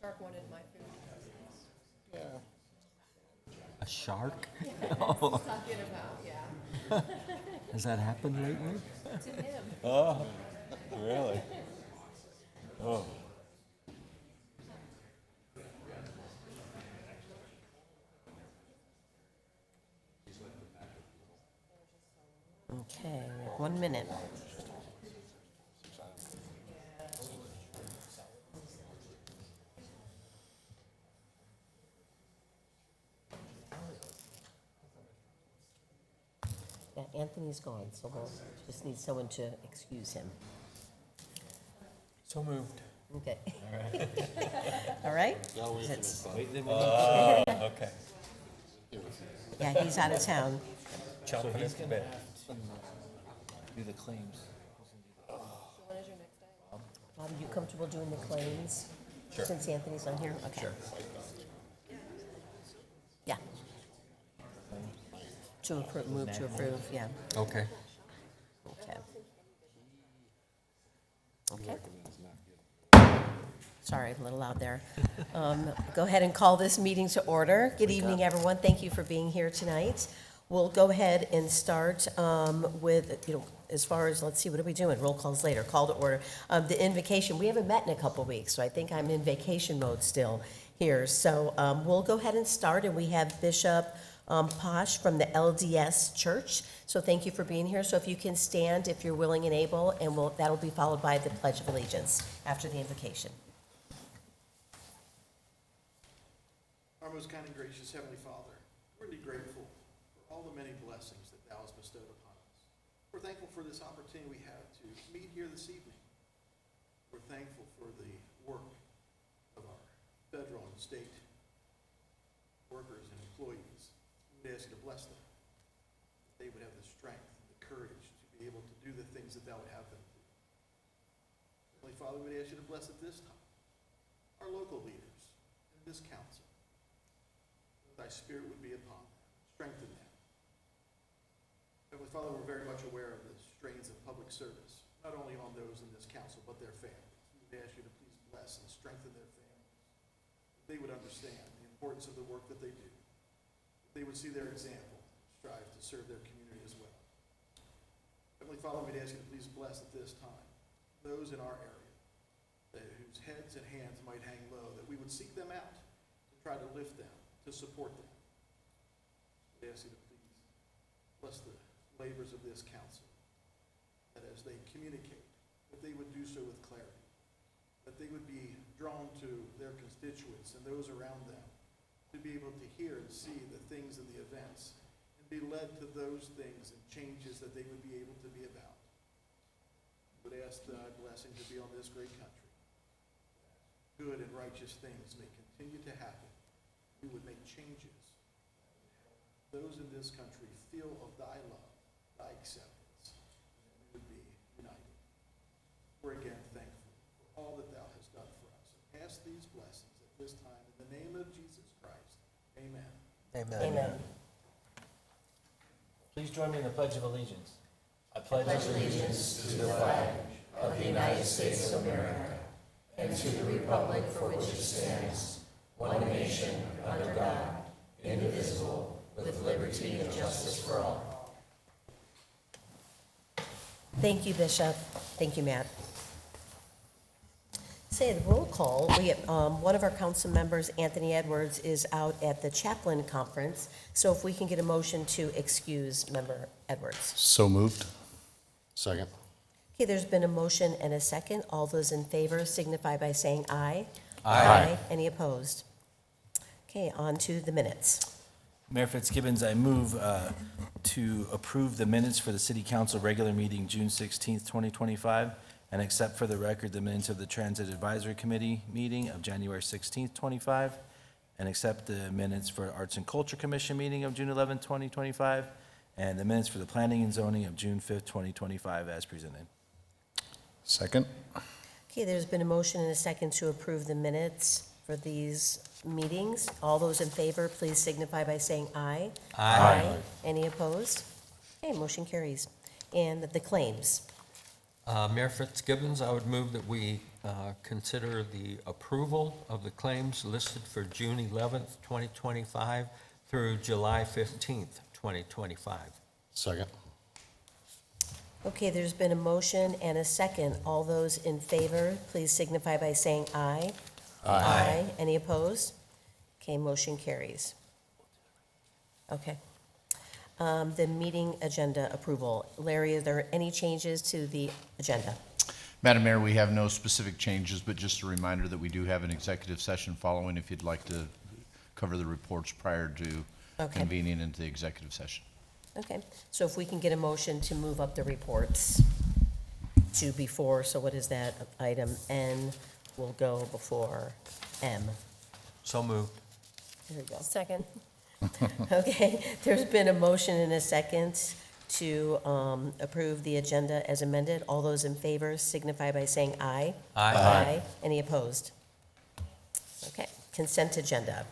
shark wanted my food. A shark? Oh. Talking about, yeah. Has that happened lately? To him. Oh, really? Oh. Okay, we have 1 minute. Yeah, Anthony's gone, so we'll just need someone to excuse him. So moved. Okay. All right? That's- Okay. Yeah, he's out of town. So he's gonna have to Do the claims. So when is your next day? Bob, are you comfortable doing the claims? Sure. Since Anthony's on here? Okay. Sure. Yeah. To approve, move to approve, yeah. Okay. Okay. Okay. Sorry, a little loud there. Go ahead and call this meeting to order. Good evening, everyone. Thank you for being here tonight. We'll go ahead and start with, as far as, let's see, what are we doing? Roll calls later, call to order. The invocation, we haven't met in a couple weeks, so I think I'm in vacation mode still here. So we'll go ahead and start, and we have Bishop Posh from the LDS Church. So thank you for being here. So if you can stand, if you're willing and able, and that'll be followed by the Pledge of Allegiance after the invocation. Our most kind and gracious Heavenly Father, we're indeed grateful for all the many blessings that Thou hast bestowed upon us. We're thankful for this opportunity we have to meet here this evening. We're thankful for the work of our federal and state workers and employees. We ask you to bless them, that they would have the strength and the courage to be able to do the things that Thou would have them do. Heavenly Father, we ask you to bless at this time our local leaders and this council. Thy Spirit would be upon them, strengthen them. Heavenly Father, we're very much aware of the strains of public service, not only on those in this council, but their families. We would ask you to please bless and strengthen their families. That they would understand the importance of the work that they do. That they would see their example, strive to serve their community as well. Heavenly Father, we'd ask you to please bless at this time those in our area whose heads and hands might hang low, that we would seek them out to try to lift them, to support them. We ask you to please bless the labors of this council, that as they communicate, that they would do so with clarity, that they would be drawn to their constituents and those around them, to be able to hear and see the things and the events, and be led to those things and changes that they would be able to be about. We would ask thy blessing to be on this great country, that good and righteous things may continue to happen. We would make changes. Those in this country feel of thy love, thy acceptance, and we would be united. We're again thankful for all that thou hast done for us. And ask these blessings at this time in the name of Jesus Christ. Amen. Amen. Please join me in the Pledge of Allegiance. I pledge Allegiance to the flag of the United States of America and to the republic for which it stands, one nation, under God, indivisible, with liberty and justice for all. Thank you, Bishop. Thank you, Matt. Say the roll call. We have, one of our council members, Anthony Edwards, is out at the chaplain conference. So if we can get a motion to excuse Member Edwards. So moved. Second. Okay, there's been a motion and a second. All those in favor signify by saying aye. Aye. Any opposed? Okay, on to the minutes. Mayor Fitzgibbons, I move to approve the minutes for the City Council regular meeting June 16th, 2025, and accept for the record the minutes of the Transit Advisory Committee meeting of January 16th, 25, and accept the minutes for Arts and Culture Commission meeting of June 11th, 2025, and the minutes for the Planning and Zoning of June 5th, 2025 as presented. Second. Okay, there's been a motion and a second to approve the minutes for these meetings. All those in favor, please signify by saying aye. Aye. Any opposed? Okay, motion carries. And the claims. Mayor Fitzgibbons, I would move that we consider the approval of the claims listed for June 11th, 2025 through July 15th, 2025. Second. Okay, there's been a motion and a second. All those in favor, please signify by saying aye. Aye. Any opposed? Okay, motion carries. Okay. The meeting agenda approval. Larry, are there any changes to the agenda? Madam Mayor, we have no specific changes, but just a reminder that we do have an executive session following if you'd like to cover the reports prior to Okay. convening into the executive session. Okay, so if we can get a motion to move up the reports to before, so what is that? Item N will go before M. So moved. There we go. Second. Okay, there's been a motion and a second to approve the agenda as amended. All those in favor signify by saying aye. Aye. Any opposed? Okay, consent agenda.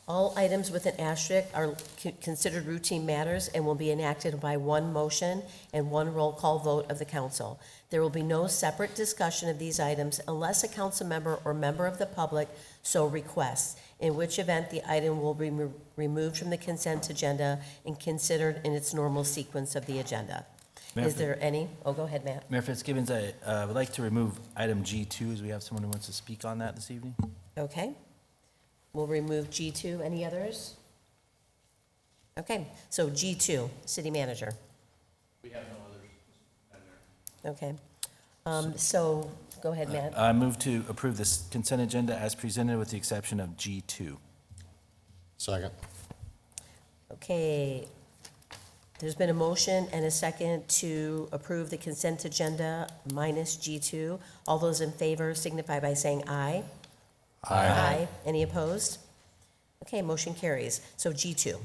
All items with an asterisk are considered routine matters and will be enacted by one motion and one roll call vote of the council. There will be no separate discussion of these items unless a council member or member of the public so requests, in which event the item will be removed from the consent agenda and considered in its normal sequence of the agenda. Mayor, Is there any? Oh, go ahead, Matt. Mayor Fitzgibbons, I would like to remove item G2, as we have someone who wants to speak on that this evening. Okay. We'll remove G2. Any others? Okay, so G2, city manager. We have no others, Madam Mayor. Okay. So, go ahead, Matt. I move to approve this consent agenda as presented with the exception of G2. Second. Okay. There's been a motion and a second to approve the consent agenda minus G2. All those in favor signify by saying aye. Aye. Any opposed? Okay, motion carries. So G2.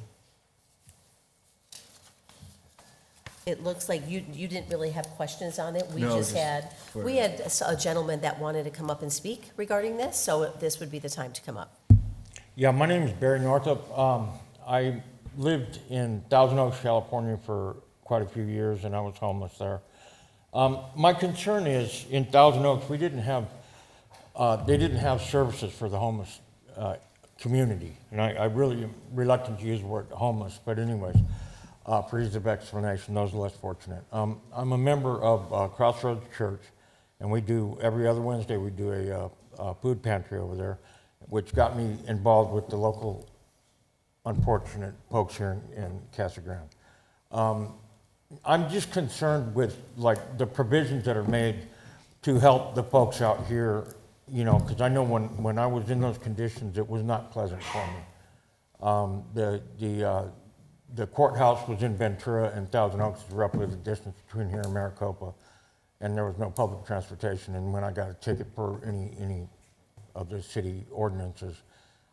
It looks like you didn't really have questions on it. We No, just just had, for- we had a gentleman that wanted to come up and speak regarding this, so this would be the time to come up. Yeah, my name is Barry Northup. I lived in Thousand Oaks, California for quite a few years, and I was homeless there. My concern is, in Thousand Oaks, we didn't have, they didn't have services for the homeless community. And I really am reluctant to use the word homeless, but anyways, for ease of explanation, those less fortunate. I'm a member of Crossroads Church, and we do, every other Wednesday, we do a food pantry over there, which got me involved with the local unfortunate folks here in Casa Grande. I'm just concerned with like the provisions that are made to help the folks out here, you know, because I know when I was in those conditions, it was not pleasant for me. The courthouse was in Ventura, and Thousand Oaks is roughly the distance between here and Maricopa, and there was no public transportation. And when I got a ticket for any of the city ordinances,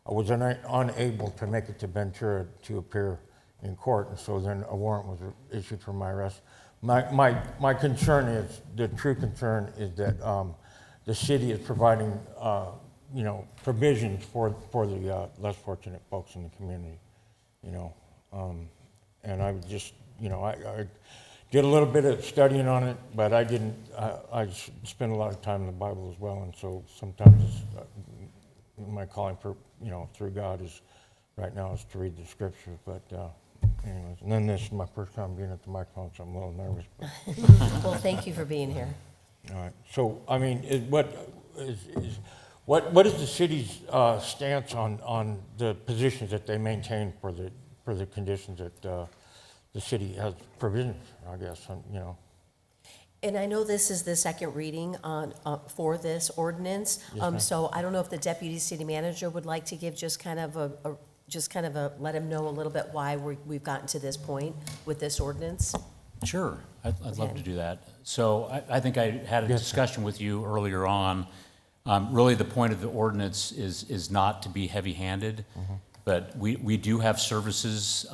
I was unable to make it to Ventura to appear in court, and so then a warrant was issued for my arrest. My concern is, the true concern is that the city is providing, you know, provisions for the less fortunate folks in the community, you know. And I just, you know, I did a little bit of studying on it, but I didn't, I spend a lot of time in the Bible as well, and so sometimes it's, my calling for, you know, through God is, right now, is to read the scripture, but anyways, and then this is my first time being at the microphone, so I'm a little nervous. But, Well, thank you for being here. all right, so, I mean, what is the city's stance on the positions that they maintain for the conditions that the city has provisions, I guess, you know? And I know this is the second reading on, for this ordinance, so I don't know if the deputy city manager would like to give just kind of let him know a little bit why we've gotten to this point with this ordinance. Sure, I'd love Okay. to do that. So I think I had a discussion with you earlier on. Really, the point of the ordinance is not to be heavy-handed, but we do have services,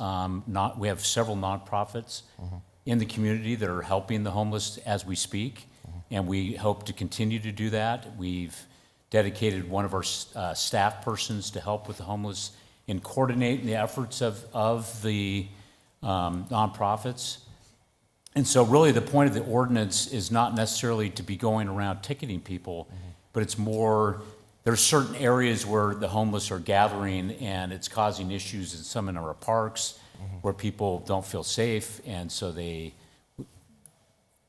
we have several nonprofits in the community that are helping the homeless as we speak, and we hope to continue to do that. We've dedicated one of our staff persons to help with the homeless in coordinating the efforts of the nonprofits. And so really the point of the ordinance is not necessarily to be going around ticketing people, but it's more, there's certain areas where the homeless are gathering and it's causing issues in some of our parks where people don't feel safe, and so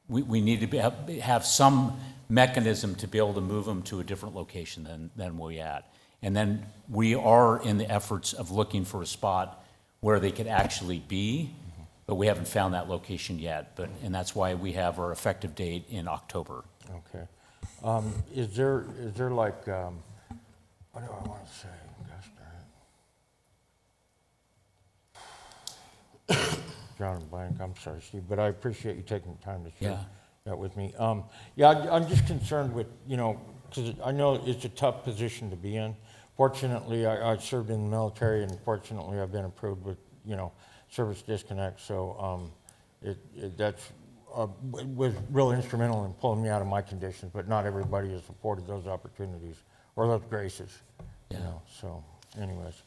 we need to have some mechanism to be able to move them to a different location than we at. And then we are in the efforts of looking for a spot where they could actually be, but we haven't found that location yet. And that's why we have our effective date in October. Okay. Is there like, what do I want to say? Gosh darn it. John Blank, I'm sorry, Steve, but I appreciate you taking the time to share that with me. I'm just concerned with, because I know it's a tough position to be in. Fortunately, I served in the military, and fortunately, I've been approved with, service disconnect, so that's was real instrumental in pulling me out of my conditions, but not everybody is afforded those opportunities or those graces, so anyways.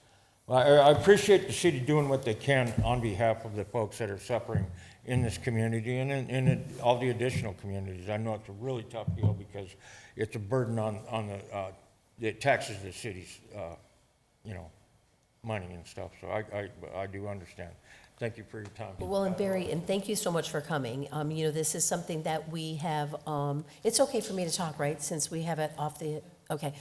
Well, I appreciate the city doing what they can on behalf of the folks that are suffering in this community and in all the additional communities. I know it's a really tough deal because it's a burden on the taxes the city's, money and stuff. So I do understand. Thank you for your time. Well, and Barry, and thank you so much for coming. This is something that we have, it's okay for me to talk, right? Since we have it off the, okay.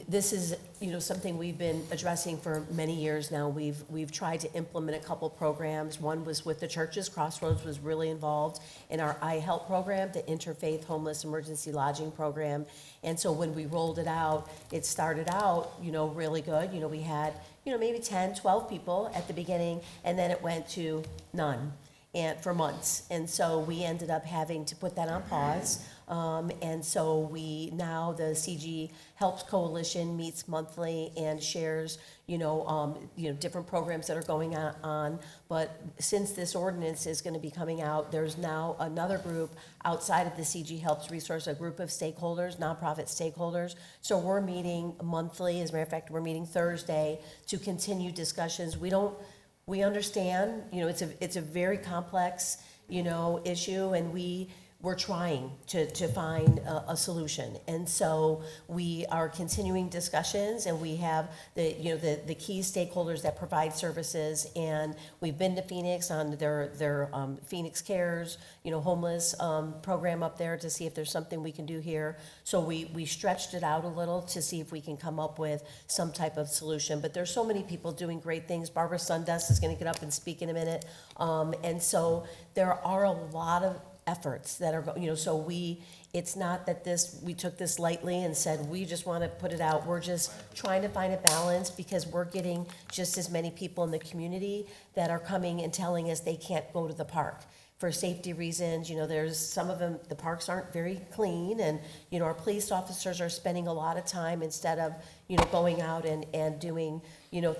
This is, something we've been addressing for many years now. We've tried to implement a couple programs. One was with the churches. Crossroads was really involved in our iHelp program, the Interfaith Homeless Emergency Lodging Program. And so when we rolled it out, it started out, really good. We had, maybe 10, 12 people at the beginning, and then it went to none and for months. And so we ended up having to put that on pause. And so now the CG Helps Coalition meets monthly and shares, different programs that are going on. But since this ordinance is going to be coming out, there's now another group outside of the CG Helps resource, a group of stakeholders, nonprofit stakeholders. So we're meeting monthly. As a matter of fact, we're meeting Thursday to continue discussions. We understand, it's a very complex, issue, and we're trying to find a solution. And so we are continuing discussions, and we have the key stakeholders that provide services, and we've been to Phoenix on their Phoenix Cares, homeless program up there to see if there's something we can do here. So we stretched it out a little to see if we can come up with some type of solution. But there's so many people doing great things. Barbara Sundust is gonna get up and speak in a minute. And so there are a lot of efforts that are, so it's not that we took this lightly and said, we just want to put it out. We're just trying to find a balance because we're getting just as many people in the community that are coming and telling us they can't go to the park for safety reasons. There's some of them, the parks aren't very clean, and, our police officers are spending a lot of time instead of, going out and doing,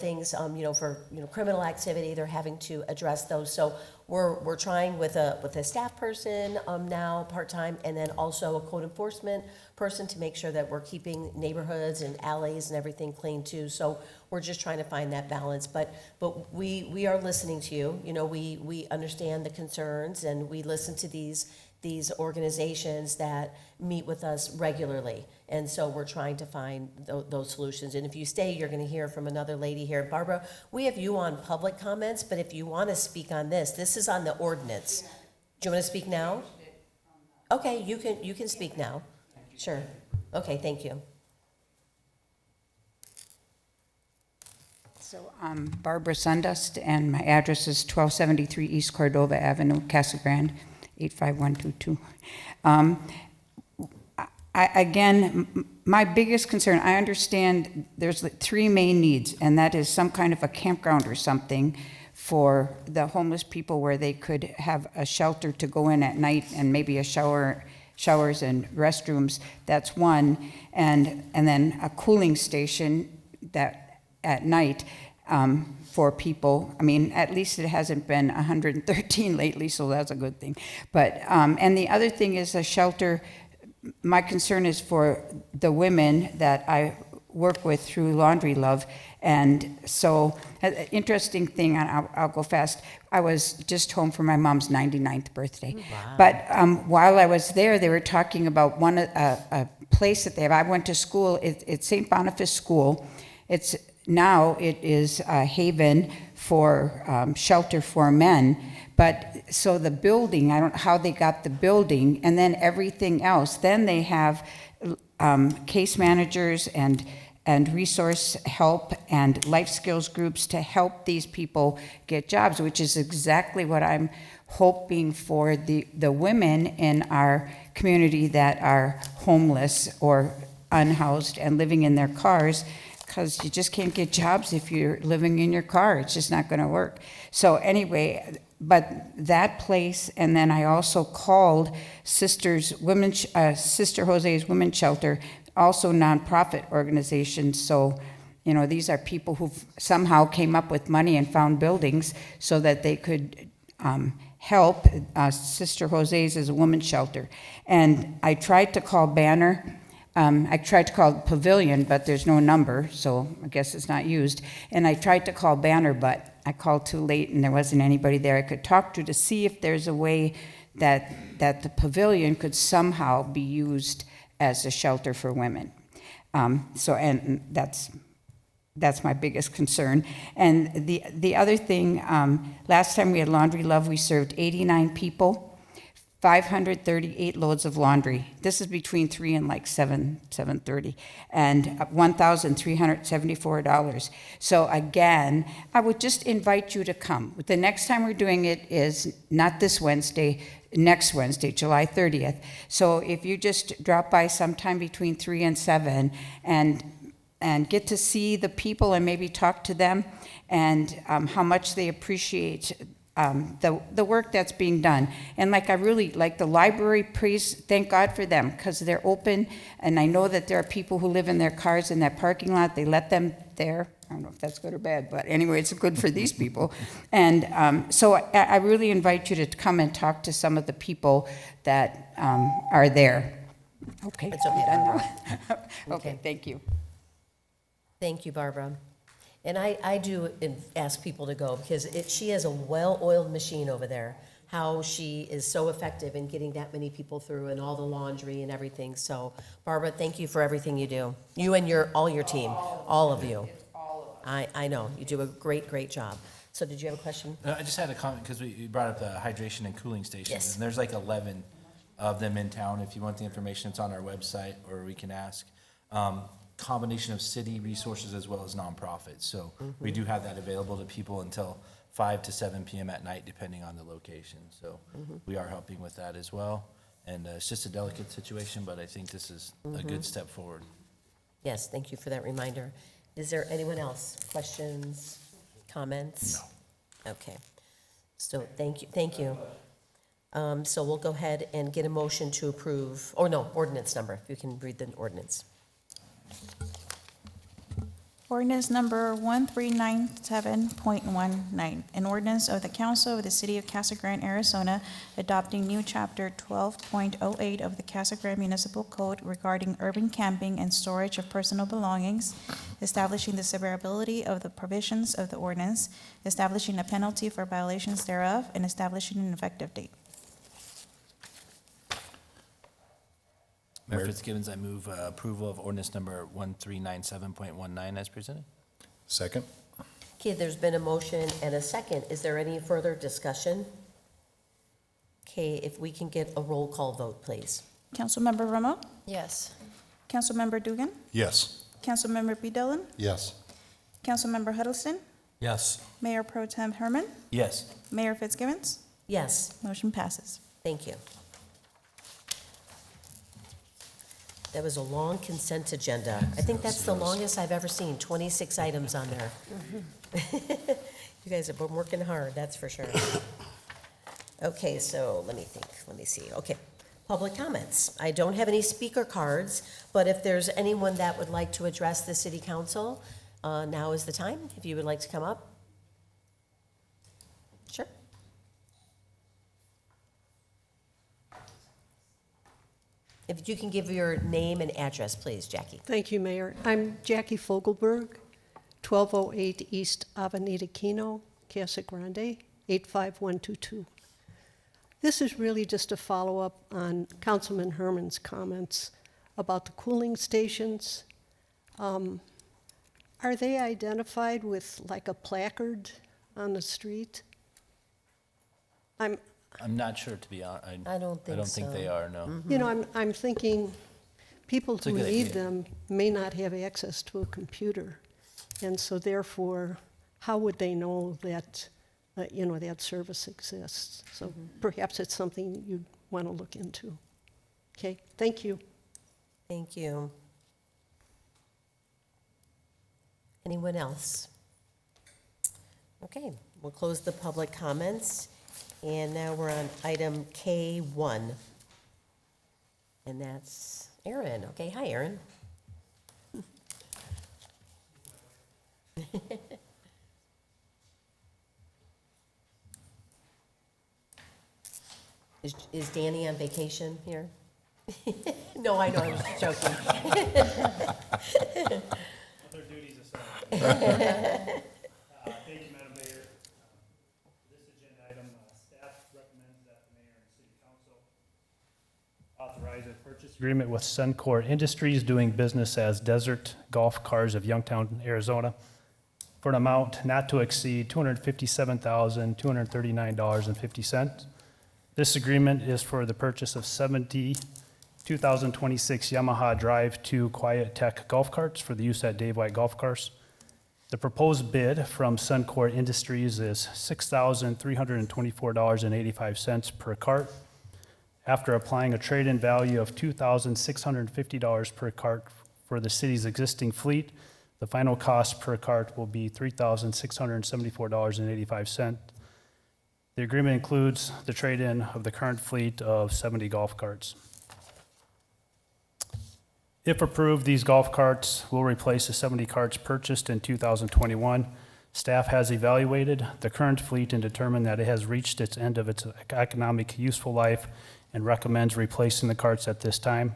things, for, criminal activity. They're having to address those. So we're trying with a staff person now part-time, and then also a code enforcement person to make sure that we're keeping neighborhoods and alleys and everything clean too. So we're just trying to find that balance. But we are listening to you. We understand the concerns, and we listen to these organizations that meet with us regularly. And so we're trying to find those solutions. And if you stay, you're going to hear from another lady here. Barbara, we have you on public comments, but if you want to speak on this is on the ordinance. Do you want to speak now? Okay, you can speak now. Sure. Okay, thank you. So I'm Barbara Sundust, and my address is 1273 East Cordova Avenue, Casa Grande, 85122. Again, my biggest concern, I understand there's three main needs, and that is some kind of a campground or something for the homeless people where they could have a shelter to go in at night and maybe a showers and restrooms. That's one. And then a cooling station that at night for people. I mean, at least it hasn't been 113 lately, so that's a good thing. But, and the other thing is a shelter. My concern is for the women that work with through Laundry Love. And so, interesting thing, and I'll go fast. I was just home for my mom's 99th birthday. Wow. But while I was there, they were talking about a place that they have. I went to school, it's St. Boniface School. It is a haven for shelter for men. But so the building, I don't know how they got the building, and then everything else. Then they have case managers and resource help and life skills groups to help these people get jobs, which is exactly what I'm hoping for the women in our community that are homeless or unhoused and living in their cars, because you just can't get jobs if you're living in your car. It's just not going to work. So anyway, but that place, and then I also called Sister Jose's Women's Shelter, also nonprofit organization. So, you know, these are people who somehow came up with money and found buildings so that they could help. Sister Jose's is a women's shelter. And I tried to call Banner. I tried to call Pavilion, but there's no number, so I guess it's not used. And I tried to call Banner, but I called too late and there wasn't anybody there I could talk to see if there's a way that the Pavilion could somehow be used as a shelter for women. And that's my biggest concern. And the other thing, last time we had Laundry Love, we served 89 people, 538 loads of laundry. This is between 3 and like 7:30, and $1,374. So again, I would just invite you to come. The next time we're doing it is not this Wednesday, next Wednesday, July 30th. So if you just drop by sometime between 3 and 7 and get to see the people and maybe talk to them and how much they appreciate the work that's being done. And like I really like the library, thank God for them, because they're open, and I know that there are people who live in their cars in that parking lot. They let them there. I don't know if that's good or bad, but anyway, it's good for these people. And so I really invite you to come and talk to some of the people that are there. Okay, It's okay, I'm done Barbara. now. Okay, thank you. Thank you, Barbara. And I do ask people to go, because she has a well-oiled machine over there, how she is so effective in getting that many people through and all the laundry and everything. So Barbara, thank you for everything you do. You and all your team, all of you. I know, you do a great job. So did you have a question? I just had a comment, because we brought up the hydration and cooling stations. Yes. And there's like 11 of them in town. If you want the information, it's on our website, or we can ask. Combination of city resources as well as nonprofits. So we do have that available to people until 5 to 7 p.m. at night, depending on the location. So we are helping with that as well. And it's just a delicate situation, but I think this is a good step forward. Yes, thank you for that reminder. Is there anyone else? Questions, comments? No. Okay. So thank you. So we'll go ahead and get a motion to approve, or no, ordinance number, if you can read the ordinance. Ordinance number 1397.19, an ordinance of the Council of the City of Casa Grande, Arizona, adopting new chapter 12.08 of the Casa Grande Municipal Code regarding urban camping and storage of personal belongings, establishing the severability of the provisions of the ordinance, establishing a penalty for violations thereof, and establishing an effective date. Mayor Fitzgibbons, I move approval of ordinance number 1397.19 as presented. Second? Okay, there's been a motion and a second. Is there any further discussion? Okay, if we can get a roll call vote, please. Councilmember Romo? Yes. Councilmember Dugan? Yes. Councilmember B. Dillon? Yes. Councilmember Huddleston? Yes. Mayor Pro Tem Herman? Yes. Mayor Fitzgibbons? Yes, Motion passes. thank you. That was a long consent agenda. I think that's the longest I've ever seen, 26 items on there. You guys have been working hard, that's for sure. Okay, so let me see. Okay, public comments. I don't have any speaker cards, but if there's anyone that would like to address the city council, now is the time, if you would like to come up. Sure. If you can give your name and address, please, Jackie. Thank you, Mayor. I'm Jackie Fogelberg, 1208 East Avenida Kino, Casa Grande, 85122. This is really just a follow-up on Councilman Herman's comments about the cooling stations. Are they identified with like a placard on the street? I'm not sure, to be honest. I don't think so. they are, no. You know, I'm thinking people It's a who good need idea. them may not have access to a computer. And so therefore, how would they know that, you know, that service exists? So perhaps it's something you'd want to look into. Okay, thank you. Thank you. Anyone else? Okay, we'll close the public comments. And now we're on item K1. And that's Aaron. Okay, hi, Aaron. Is Danny on vacation here? No, I know, I was joking. Other duties aside. Thank you, Madam Mayor. This agenda item, staff recommends that the mayor and city council authorize a purchase agreement with Suncor Industries doing business as Desert Golf Cars of Youngtown, Arizona, for an amount not to exceed $257,239.50. This agreement is for the purchase of 70 2026 Yamaha Drive 2 Quiet Tech golf carts for the use at Dave White Golf Course. The proposed bid from Suncor Industries is $6,324.85 per cart. After applying a trade-in value of $2,650 per cart for the city's existing fleet, the final cost per cart will be $3,674.85. The agreement includes the trade-in of the current fleet of 70 golf carts. If approved, these golf carts will replace the 70 carts purchased in 2021. Staff has evaluated the current fleet and determined that it has reached its end of its economic useful life and recommends replacing the carts at this time.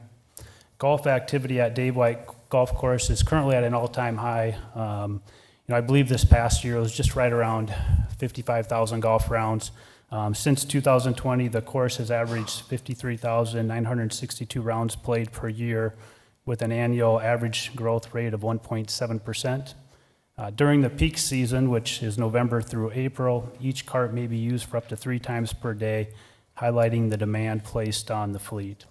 Golf activity at Dave White Golf Course is currently at an all-time high. I believe this past year it was just right around 55,000 golf rounds. Since 2020, the course has averaged 53,962 rounds played per year, with an annual average growth rate of 1.7%. During the peak season, which is November through April, each cart may be used for up to 3 times per day, highlighting the demand placed on the fleet.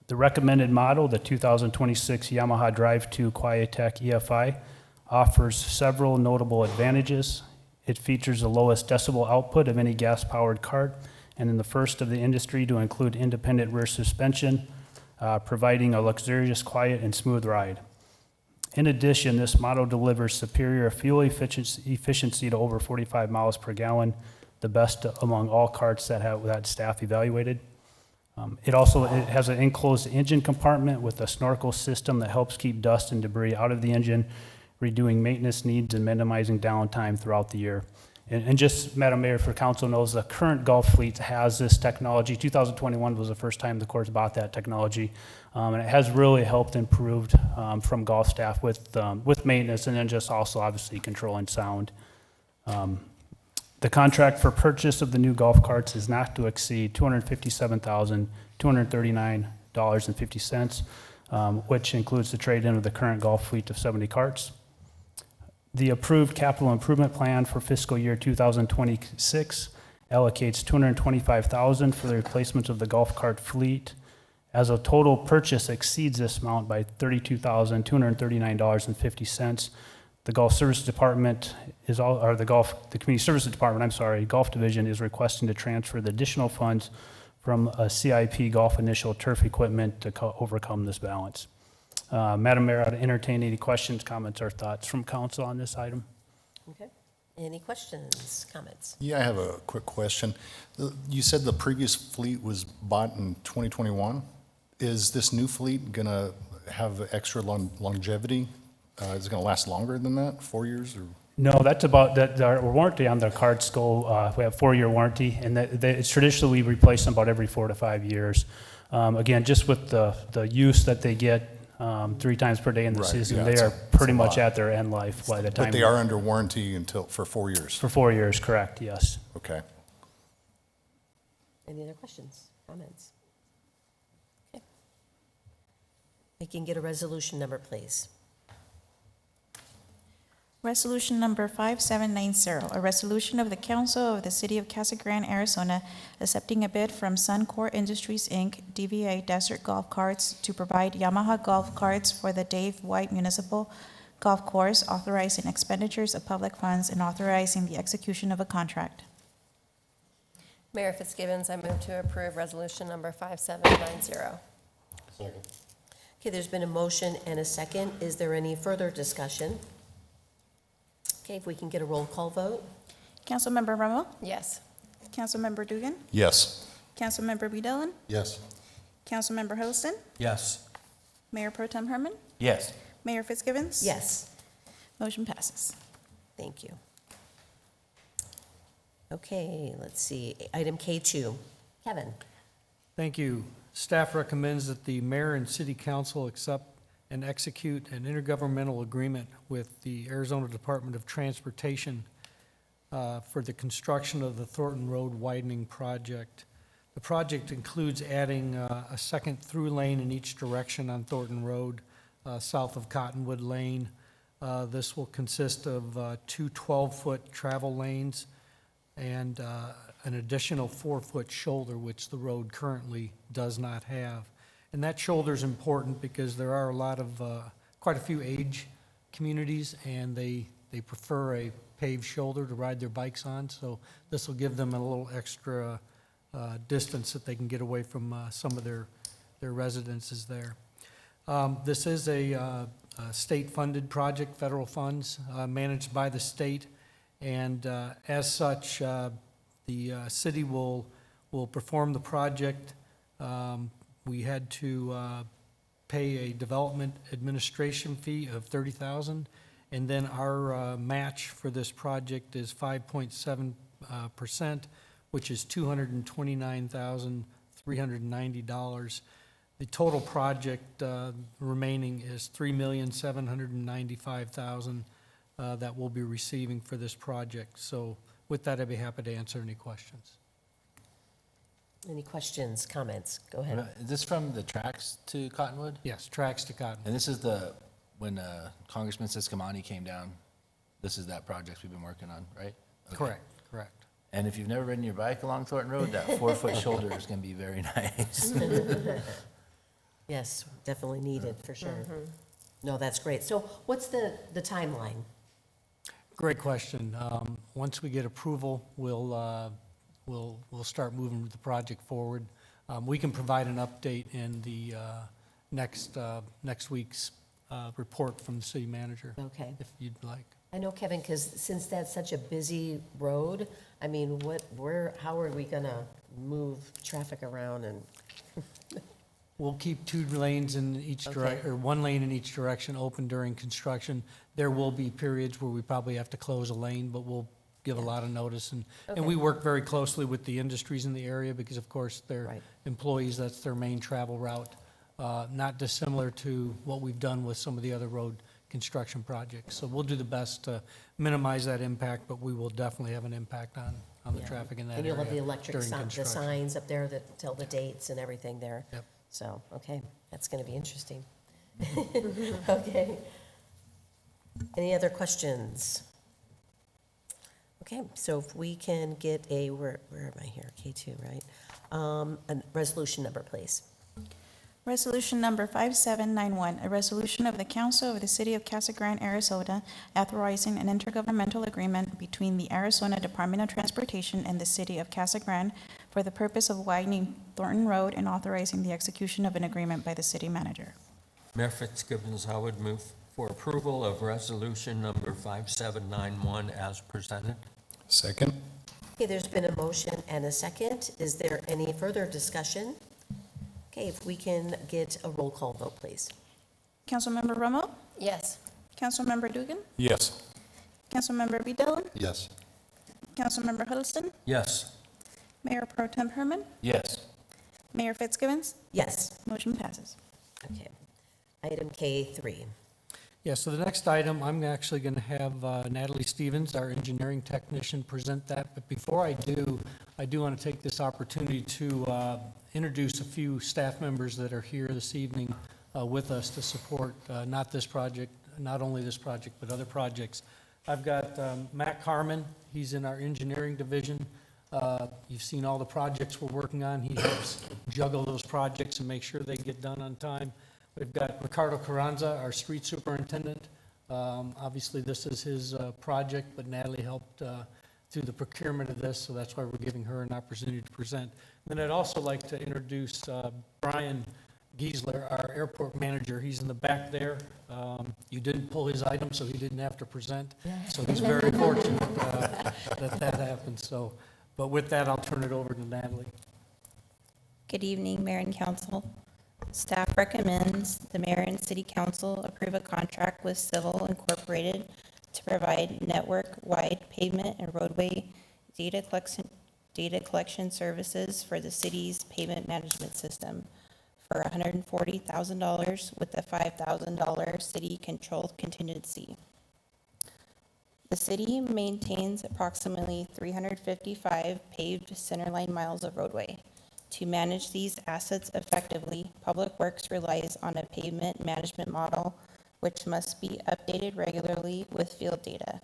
The recommended model, the 2026 Yamaha Drive 2 Quietech EFI, offers several notable advantages. It features the lowest decibel output of any gas-powered cart, and in the first of the industry to include independent rear suspension, providing a luxurious, quiet, and smooth ride. In addition, this model delivers superior fuel efficiency to over 45 miles per gallon, the best among all carts that have that staff evaluated. It has an enclosed engine compartment with a snorkel system that helps keep dust and debris out of the engine, reducing maintenance needs and minimizing downtime throughout the year. And just, Madam Mayor, for council knows, the current golf fleet has this technology. 2021 was the first time the courts bought that technology. And it has really helped improved from golf staff with maintenance and then just also obviously controlling sound. The contract for purchase of the new golf carts is not to exceed $257,239.50, which includes the trade-in of the current golf fleet of 70 carts. The approved capital improvement plan for fiscal year 2026 allocates $225,000 for the replacement of the golf cart fleet. As a total purchase exceeds this amount by $32,239.50, the Golf Services Department the Community Services Department, Golf Division is requesting to transfer the additional funds from a CIP golf initial turf equipment to overcome this balance. Madam Mayor, I'd entertain any questions, comments, or thoughts from council on this item. Okay. Any questions, comments? Yeah, I have a quick question. You said the previous fleet was bought in 2021. Is this new fleet going to have extra longevity? Is it going to last longer than that, 4 years? Or? No, that's about, our warranty on the carts we have 4-year warranty, and it's traditionally we replace them about every 4 to 5 years. Again, just with the use that they get 3 times per day in the Right, season, yeah, they it's are a pretty much lot. at their end life by the time. But they are under warranty for 4 years. For 4 years, correct, yes. Okay. Any other questions, comments? Okay. I can get a resolution number, please. Resolution number 5790, a resolution of the Council of the City of Casa Grande, Arizona, accepting a bid from Suncor Industries, Inc., DVA Desert Golf Carts to provide Yamaha golf carts for the Dave White Municipal Golf Course, authorizing expenditures of public funds and authorizing the execution of a contract. Mayor Fitzgibbons, I move to approve resolution number 5790. Okay, there's been a motion and a second. Is there any further discussion? Okay, if we can get a roll call vote? Councilmember Romo? Yes. Councilmember Dugan? Yes. Councilmember Dillon? Yes. Councilmember Holston? Yes. Mayor Pro Tem Herman? Yes. Mayor Fitzgibbons? Yes. Motion passes. Thank you. Okay, let's see, item K2. Kevin? Thank you. Staff recommends that the mayor and city council accept and execute an intergovernmental agreement with the Arizona Department of Transportation for the construction of the Thornton Road widening project. The project includes adding a second through lane in each direction on Thornton Road, south of Cottonwood Lane. This will consist of 2 12-foot travel lanes and an additional 4-foot shoulder, which the road currently does not have. And that shoulder is important because there are a lot of, quite a few age communities, and they prefer a paved shoulder to ride their bikes on, so this will give them a little extra distance that they can get away from some of their residences there. This is a state-funded project, federal funds, managed by the state, and as such, the city will perform the project. We had to pay a development administration fee of $30,000, and then our match for this project is 5.7%, which is $229,390. The total project remaining is $3,795,000 that we'll be receiving for this project. So with that, I'd be happy to answer any questions. Any questions, comments? Go ahead. Is this from the tracks to Cottonwood? Yes, tracks to Cottonwood. And this is when Congressman Siscomani came down, this is that project we've been working on, right? Okay. Correct, correct. And if you've never ridden your bike along Thornton Road, that 4-foot shoulder is going to be very nice. Yes, definitely needed, for sure. No, that's great. So what's the timeline? Great question. Once we get approval, we'll start moving the project forward. We can provide an update in the next week's report from the city manager. Okay. If you'd like. I know, Kevin, because since that's such a busy road, I mean, how are we gonna move traffic around and? We'll keep 2 lanes in each direction, or 1 lane in each direction open during construction. There will be periods where we probably have to close a lane, but we'll give a lot of notice. And we work very closely with the industries in the area because, of course, they're employees, that's their main travel route. Not dissimilar to what we've done with some of the other road construction projects. So we'll do the best to minimize that impact, but we will definitely have an impact on the traffic in that area. And you'll have the electric, during the construction. signs up there that tell the dates and everything there. Yep. So, okay, that's gonna be interesting. Okay. Any other questions? Okay, so if we can get where am I here? K2, right? A resolution number, please. Resolution number 5791, a resolution of the Council of the City of Casa Grande, Arizona, authorizing an intergovernmental agreement between the Arizona Department of Transportation and the City of Casa Grande for the purpose of widening Thornton Road and authorizing the execution of an agreement by the city manager. Mayor Fitzgibbons, I would move for approval of resolution number 5791 as presented. Second? Okay, there's been a motion and a second. Is there any further discussion? Okay, if we can get a roll call vote, please. Councilmember Romo? Yes. Councilmember Dugan? Yes. Councilmember Dillon? Yes. Councilmember Huddleston? Yes. Mayor Pro Tem Herman? Yes. Mayor Fitzgibbons? Yes. Motion passes. Okay. Item K3. Yeah, so the next item, I'm actually going to have Natalie Stevens, our engineering technician, present that. But before I do want to take this opportunity to introduce a few staff members that are here this evening with us to support not only this project, but other projects. I've got Matt Carmen. He's in our engineering division. You've seen all the projects we're working on. He helps juggle those projects and make sure they get done on time. We've got Ricardo Carranza, our street superintendent. Obviously, this is his project, but Natalie helped through the procurement of this, so that's why we're giving her an opportunity to present. Then I'd also like to introduce Brian Giesler, our airport manager. He's in the back there. You didn't pull his item, so he didn't have to present. So he's very fortunate that happened. So, but with that, I'll turn it over to Natalie. Good evening, Mayor and Council. Staff recommends the Mayor and City Council approve a contract with Civil Incorporated to provide network-wide pavement and roadway data collection services for the city's pavement management system for $140,000 with a $5,000 city-controlled contingency. The city maintains approximately 355 paved centerline miles of roadway. To manage these assets effectively, Public Works relies on a pavement management model which must be updated regularly with field data.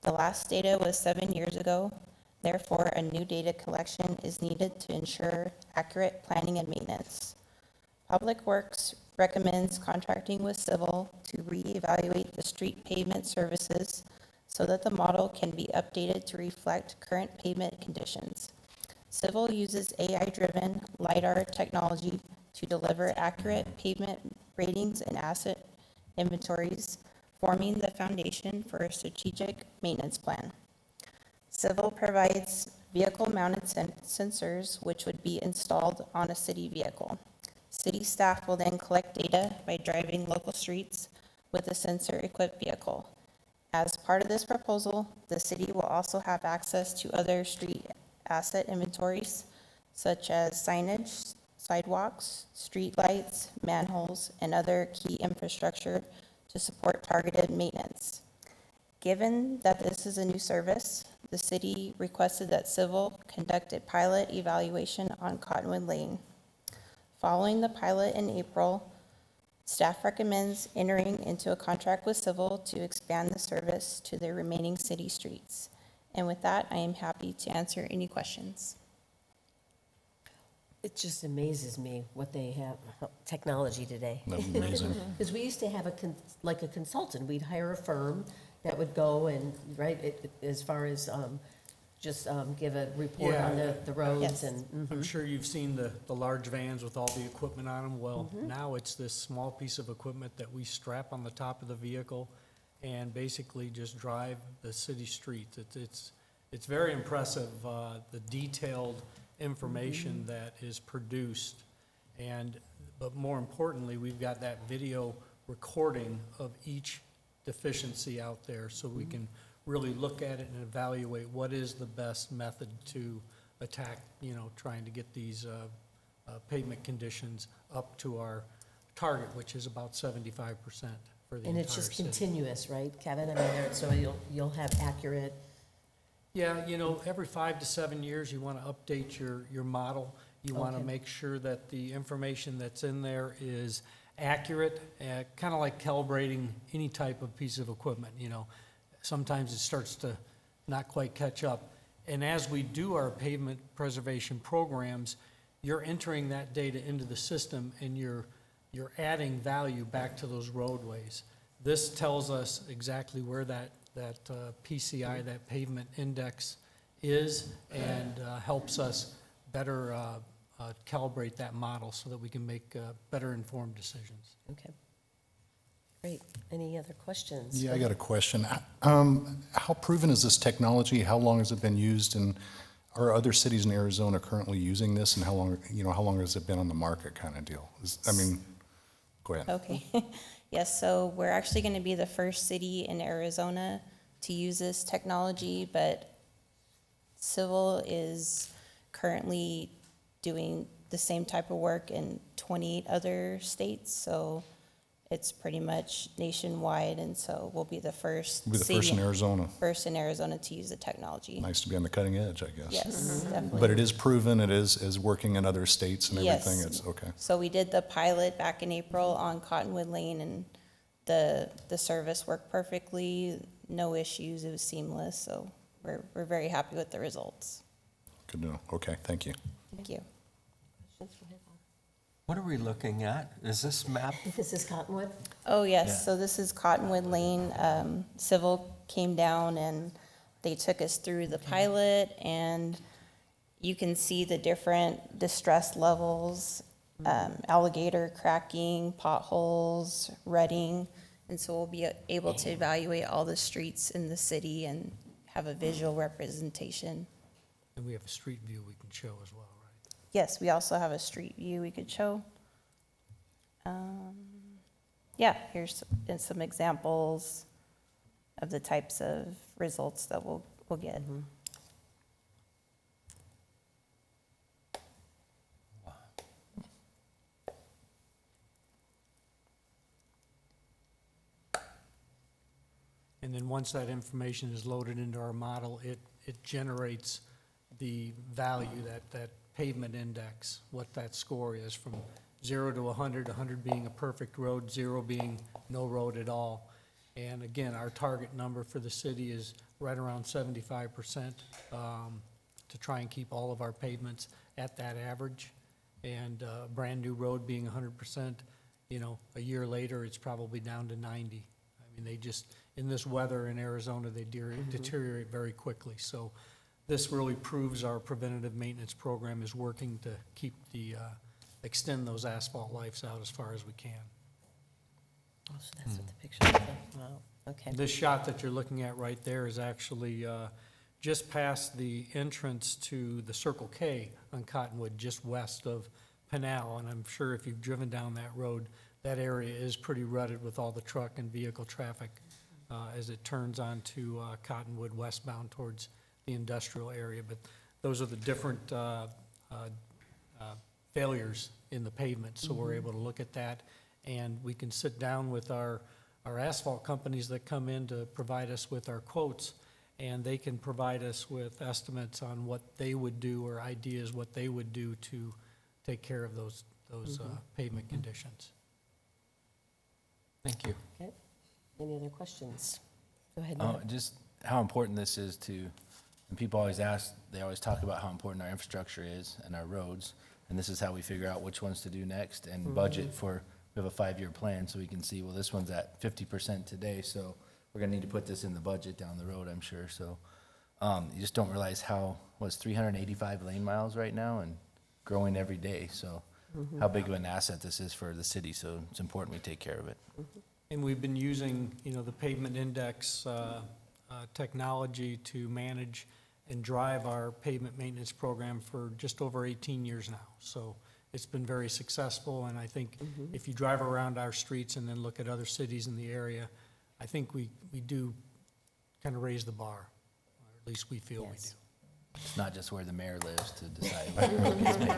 The last data was 7 years ago. Therefore, a new data collection is needed to ensure accurate planning and maintenance. Public Works recommends contracting with Civil to reevaluate the street pavement services so that the model can be updated to reflect current pavement conditions. Civil uses AI-driven LiDAR technology to deliver accurate pavement ratings and asset inventories, forming the foundation for a strategic maintenance plan. Civil provides vehicle-mounted sensors which would be installed on a city vehicle. City staff will then collect data by driving local streets with a sensor-equipped vehicle. As part of this proposal, the city will also have access to other street asset inventories, such as signage, sidewalks, streetlights, manholes, and other key infrastructure to support targeted maintenance. Given that this is a new service, the city requested that Civil conduct a pilot evaluation on Cottonwood Lane. Following the pilot in April, staff recommends entering into a contract with Civil to expand the service to the remaining city streets. And with that, I am happy to answer any questions. It just amazes me what they have, technology today. That'd be amazing. Because we used to have a consultant, we'd hire a firm that would go and, as far as just give a report on the roads Yes. and. I'm sure you've seen the large vans with all the equipment on them. Well, now it's this small piece of equipment that we strap on the top of the vehicle and basically just drive the city streets. It's very impressive, the detailed information that is produced. But more importantly, we've got that video recording of each deficiency out there so we can really look at it and evaluate what is the best method to attack, trying to get these pavement conditions up to our target, which is about 75% for the entire city. And it's just continuous, right, Kevin? I mean, so you'll have accurate. Yeah, every 5 to 7 years, you want to update your model. You want to make sure that the information that's in there is accurate, kind of like calibrating any type of piece of equipment, Sometimes it starts to not quite catch up. And as we do our pavement preservation programs, you're entering that data into the system and you're adding value back to those roadways. This tells us exactly where that PCI, that pavement index is, and helps us better calibrate that model so that we can make better informed decisions. Okay. Great. Any other questions? Yeah, I got a question. How proven is this technology? How long has it been used? And are other cities in Arizona currently using this? And how long has it been on the market kind of deal? Go ahead. Okay. Yes, so we're actually going to be the first city in Arizona to use this technology, but Civil is currently doing the same type of work in 28 other states, so it's pretty much nationwide, and so we'll be the first We'll be the city. first in Arizona. First in Arizona to use the technology. Nice to be on the cutting edge, I guess. Yes, definitely. But it is proven, it is working in other states and everything, Yes. it's okay. So we did the pilot back in April on Cottonwood Lane, and the service worked perfectly, no issues, it was seamless, so we're very happy with the results. Good to know. Okay, thank you. Thank you. What are we looking at? Is this map? This is Cottonwood? Oh, yes, Yeah. so this is Cottonwood Lane. Civil came down and they took us through the pilot, and you can see the different distress levels, alligator cracking, potholes, rutting. And so we'll be able to evaluate all the streets in the city and have a visual representation. And we have a street view we can show as well, right? Yes, we also have a street view we could show. Yeah, here's some examples of the types of results that we'll get. And then once that information is loaded into our model, it generates the value, that pavement index, what that score is from 0 to 100, 100 being a perfect road, 0 being no road at all. And again, our target number for the city is right around 75%, to try and keep all of our pavements at that average. And a brand-new road being 100%, you know, a year later, it's probably down to 90. I mean, they just, in this weather in Arizona, they deteriorate very quickly. So this really proves our preventative maintenance program is working to keep extend those asphalt lives out as far as we can. Oh, so that's what the picture is. Wow, okay. This shot that you're looking at right there is actually just past the entrance to the Circle K on Cottonwood, just west of Pinal. And I'm sure if you've driven down that road, that area is pretty rutted with all the truck and vehicle traffic as it turns onto Cottonwood westbound towards the industrial area. But those are the different failures in the pavement, so we're able to look at that, and we can sit down with our asphalt companies that come in to provide us with our quotes, and they can provide us with estimates on what they would do or ideas what they would do to take care of those pavement conditions. Thank you. Okay. Any other questions? Go ahead, Matt. Just how important this is to, and people always ask, they always talk about how important our infrastructure is and our roads, and this is how we figure out which ones to do next and budget for, we have a 5-year plan, so we can see, well, this one's at 50% today, so we're gonna need to put this in the budget down the road, I'm sure, so. You just don't realize how, what's 385 lane miles right now and growing every day, so how big of an asset this is for the city, so it's important we take care of it. And we've been using, you know, the pavement index technology to manage and drive our pavement maintenance program for just over 18 years now. So it's been very successful, and I think if you drive around our streets and then look at other cities in the area, I think we do kind of raise the bar, or at least we feel we do. It's not just where the mayor lives to decide what road gets made,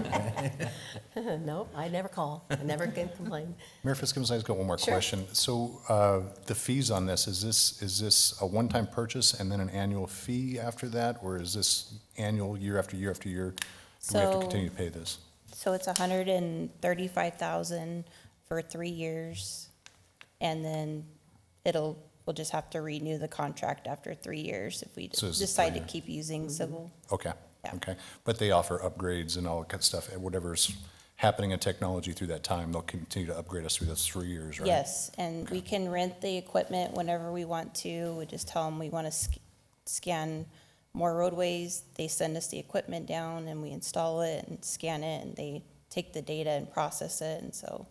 right? Nope, I never call. I never can complain. Mayor Fitzgibbons, I just got one more Sure. question. So the fees on this, is this a one-time purchase and then an annual fee after that? Or is this annual, year after year after year? Do we have to So- continue to pay this? So it's $135,000 for 3 years, and then we'll just have to renew the contract after 3 years if we So is it decide 3 to years? keep using civil. Okay, Yeah. okay. But they offer upgrades and all that kind of stuff, and whatever's happening in technology through that time, they'll continue to upgrade us through those 3 years, right? Yes, and we can rent the equipment whenever we want to. We just tell them we want to scan more roadways. They send us the equipment down and we install it and scan it, and they take the data and process it, and so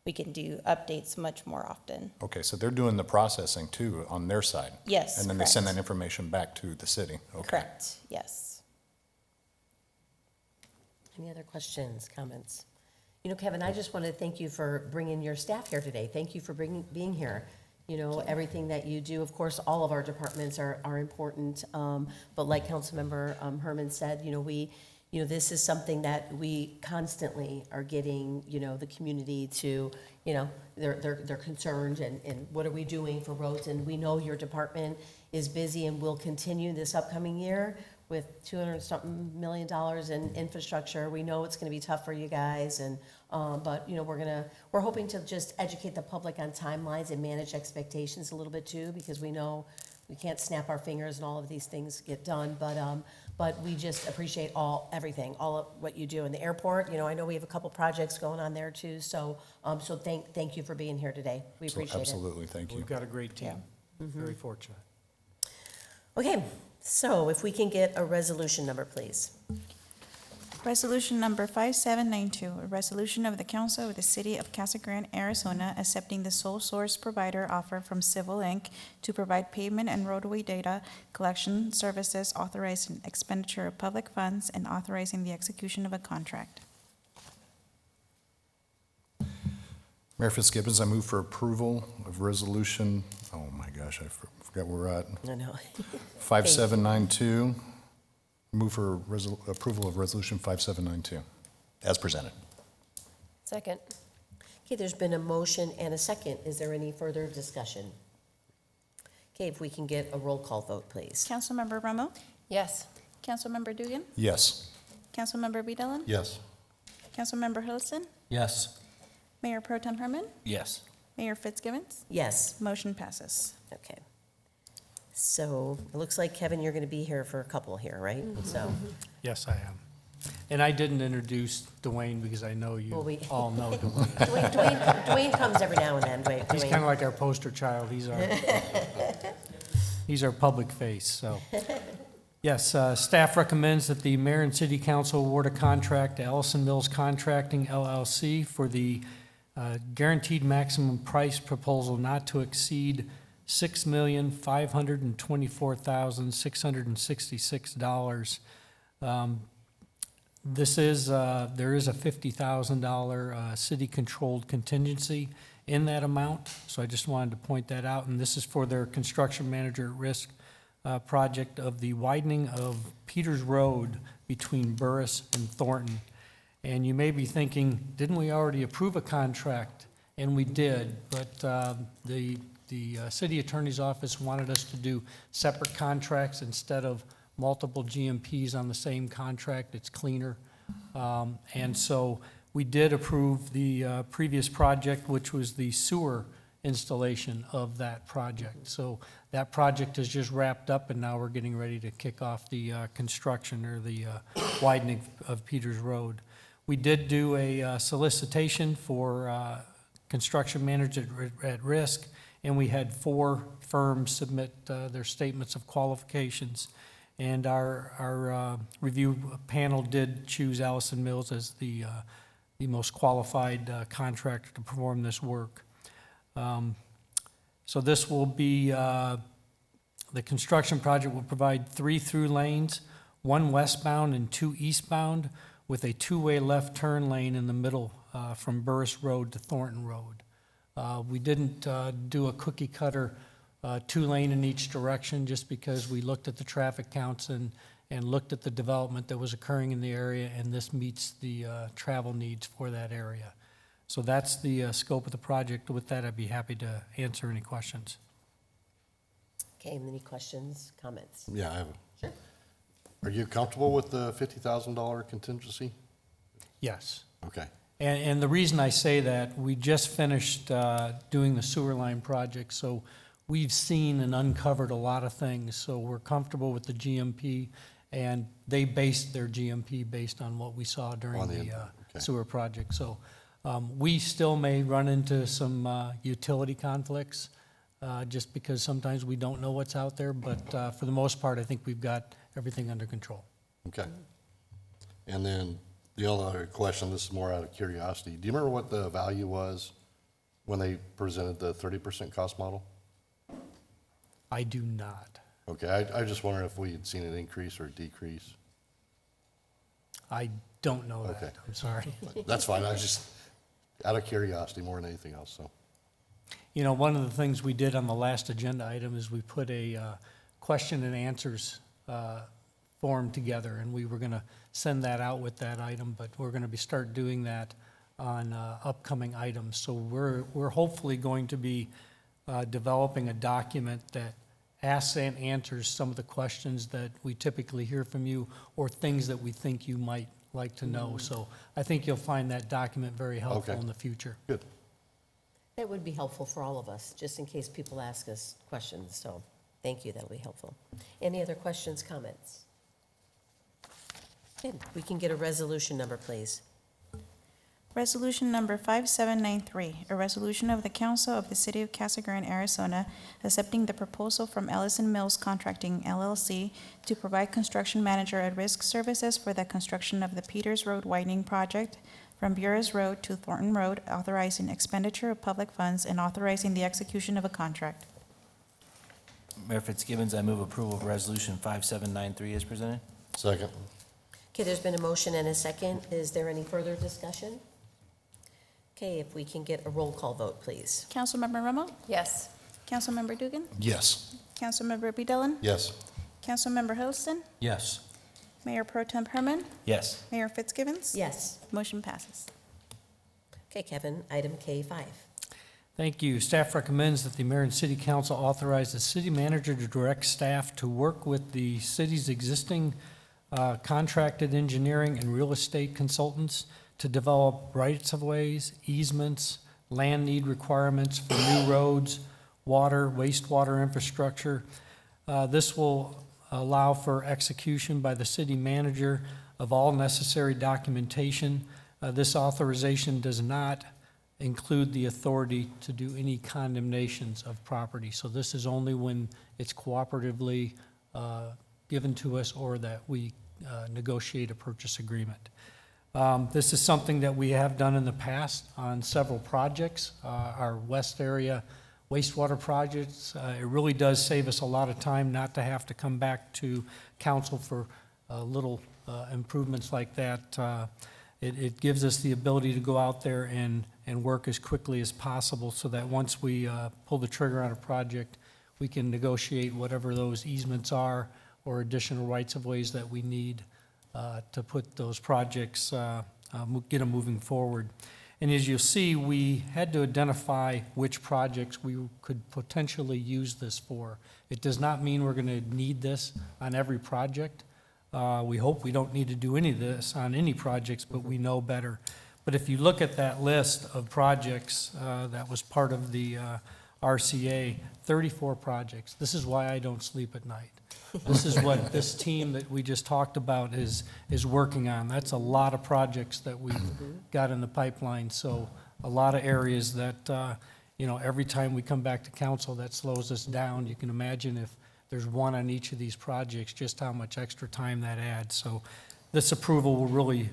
we can do updates much more often. Okay, so they're doing the processing too on their side? Yes, And then they send correct. that information back to the city? Okay. Correct, yes. Any other questions, comments? You know, Kevin, I just want to thank you for bringing your staff here today. Thank you for being here. You know, everything that you do, of course, all of our departments are important. But like Councilmember Herman said, you know, we this is something that we constantly are getting, the community to, they're concerned and what are we doing for roads? And we know your department is busy and will continue this upcoming year with $200-something million in infrastructure. We know it's gonna be tough for you guys and, but, we're hoping to just educate the public on timelines and manage expectations a little bit too, because we know we can't snap our fingers and all of these things get done, but we just appreciate everything, all of what you do in the airport. I know we have a couple projects going on there too, so thank you for being here today. We appreciate it. Absolutely, thank you. We've got a great team. Very fortunate. Okay, so if we can get a resolution number, please. Resolution number 5792, a resolution of the Council of the City of Casa Grande, Arizona, accepting the sole source provider offer from Civil Inc. to provide pavement and roadway data collection services, authorizing expenditure of public funds, and authorizing the execution of a contract. Mayor Fitzgibbons, I move for approval of resolution, oh my gosh, I forgot where we're at. I know. 5792. Move for approval of resolution 5792, as presented. Second. Okay, there's been a motion and a second. Is there any further discussion? Okay, if we can get a roll call vote, please. Councilmember Romo? Yes. Councilmember Dugan? Yes. Councilmember Beadallen? Yes. Councilmember Hillison? Yes. Mayor Pro Tem Herman? Yes. Mayor Fitzgibbons? Yes. Motion passes. Okay. So it looks like, Kevin, you're going to be here for a couple here, right? So, Yes, I am. And I didn't introduce Dwayne because I know you Well, we- all know Dwayne. Dwayne comes every now and then. He's Dwayne. kind of like our poster child. He's our public face, so. Yes, staff recommends that the mayor and city council award a contract to Ellison Mills Contracting LLC for the guaranteed maximum price proposal not to exceed $6,524,666. There is a $50,000 city-controlled contingency in that amount, so I just wanted to point that out. And this is for their construction manager at risk project of the widening of Peters Road between Burris and Thornton. And you may be thinking, didn't we already approve a contract? And we did, but the city attorney's office wanted us to do separate contracts instead of multiple GMPs on the same contract. It's cleaner. And so we did approve the previous project, which was the sewer installation of that project. So that project is just wrapped up, and now we're getting ready to kick off the construction or the widening of Peters Road. We did do a solicitation for construction manager at risk, and we had 4 firms submit their statements of qualifications. And our review panel did choose Ellison Mills as the most qualified contractor to perform this work. So this will be, the construction project will provide 3 through lanes, 1 westbound and 2 eastbound, with a 2-way left turn lane in the middle from Burris Road to Thornton Road. We didn't do a cookie cutter 2-lane in each direction, just because we looked at the traffic counts and looked at the development that was occurring in the area, and this meets the travel needs for that area. So that's the scope of the project. With that, I'd be happy to answer any questions. Okay, any questions, comments? Yeah, I have. Sure. Are you comfortable with the $50,000 contingency? Yes. Okay. And the reason I say that, we just finished doing the sewer line project, so we've seen and uncovered a lot of things. So we're comfortable with the GMP, and they based their GMP based on what we saw during the sewer project. So we still may run into some utility conflicts, just because sometimes we don't know what's out there, but for the most part, I think we've got everything under control. Okay. And then the other question, this is more out of curiosity. Do you remember what the value was when they presented the 30% cost model? I do not. Okay, I just wondered if we had seen an increase or decrease. I don't know that. Okay. I'm sorry. That's fine. I was just out of curiosity more than anything else, so. You know, one of the things we did on the last agenda item is we put a question and answers form together, and we were going to send that out with that item, but we're going to start doing that on upcoming items. So we're hopefully going to be developing a document that asks and answers some of the questions that we typically hear from you, or things that we think you might like to know. So I think you'll find that document very helpful Okay. in the future. Good. That would be helpful for all of us, just in case people ask us questions, so thank you, that'll be helpful. Any other questions, comments? Good, we can get a resolution number, please. Resolution number 5793, a resolution of the Council of the City of Casa Grande, Arizona, accepting the proposal from Ellison Mills Contracting LLC to provide construction manager at risk services for the construction of the Peters Road widening project from Buras Road to Thornton Road, authorizing expenditure of public funds and authorizing the execution of a contract. Mayor Fitzgibbons, I move approval of Resolution 5793 as presented. Second. Okay, there's been a motion and a second. Is there any further discussion? Okay, if we can get a roll call vote, please. Councilmember Romo? Yes. Councilmember Dugan? Yes. Councilmember Dillon? Yes. Councilmember Hiddleston? Yes. Mayor Pro Tem Herman? Yes. Mayor Fitzgibbons? Yes. Motion passes. Okay, Kevin, item K5. Thank you. Staff recommends that the mayor and city council authorize the city manager to direct staff to work with the city's existing contracted engineering and real estate consultants to develop rights-of-ways, easements, land need requirements for new roads, water, wastewater infrastructure. This will allow for execution by the city manager of all necessary documentation. This authorization does not include the authority to do any condemnations of property. So this is only when it's cooperatively given to us or that we negotiate a purchase agreement. This is something that we have done in the past on several projects. Our west area wastewater projects, it really does save us a lot of time not to have to come back to council for little improvements like that. It gives us the ability to go out there and work as quickly as possible so that once we pull the trigger on a project, we can negotiate whatever those easements are or additional rights-of-ways that we need to put those projects, get them moving forward. And as you'll see, we had to identify which projects we could potentially use this for. It does not mean we're going to need this on every project. We hope we don't need to do any of this on any projects, but we know better. But if you look at that list of projects that was part of the RCA, 34 projects. This is why I don't sleep at night. This is what this team that we just talked about is working on. That's a lot of projects that we've got in the pipeline. So a lot of areas that, every time we come back to council, that slows us down. You can imagine if there's one on each of these projects, just how much extra time that adds. So this approval will really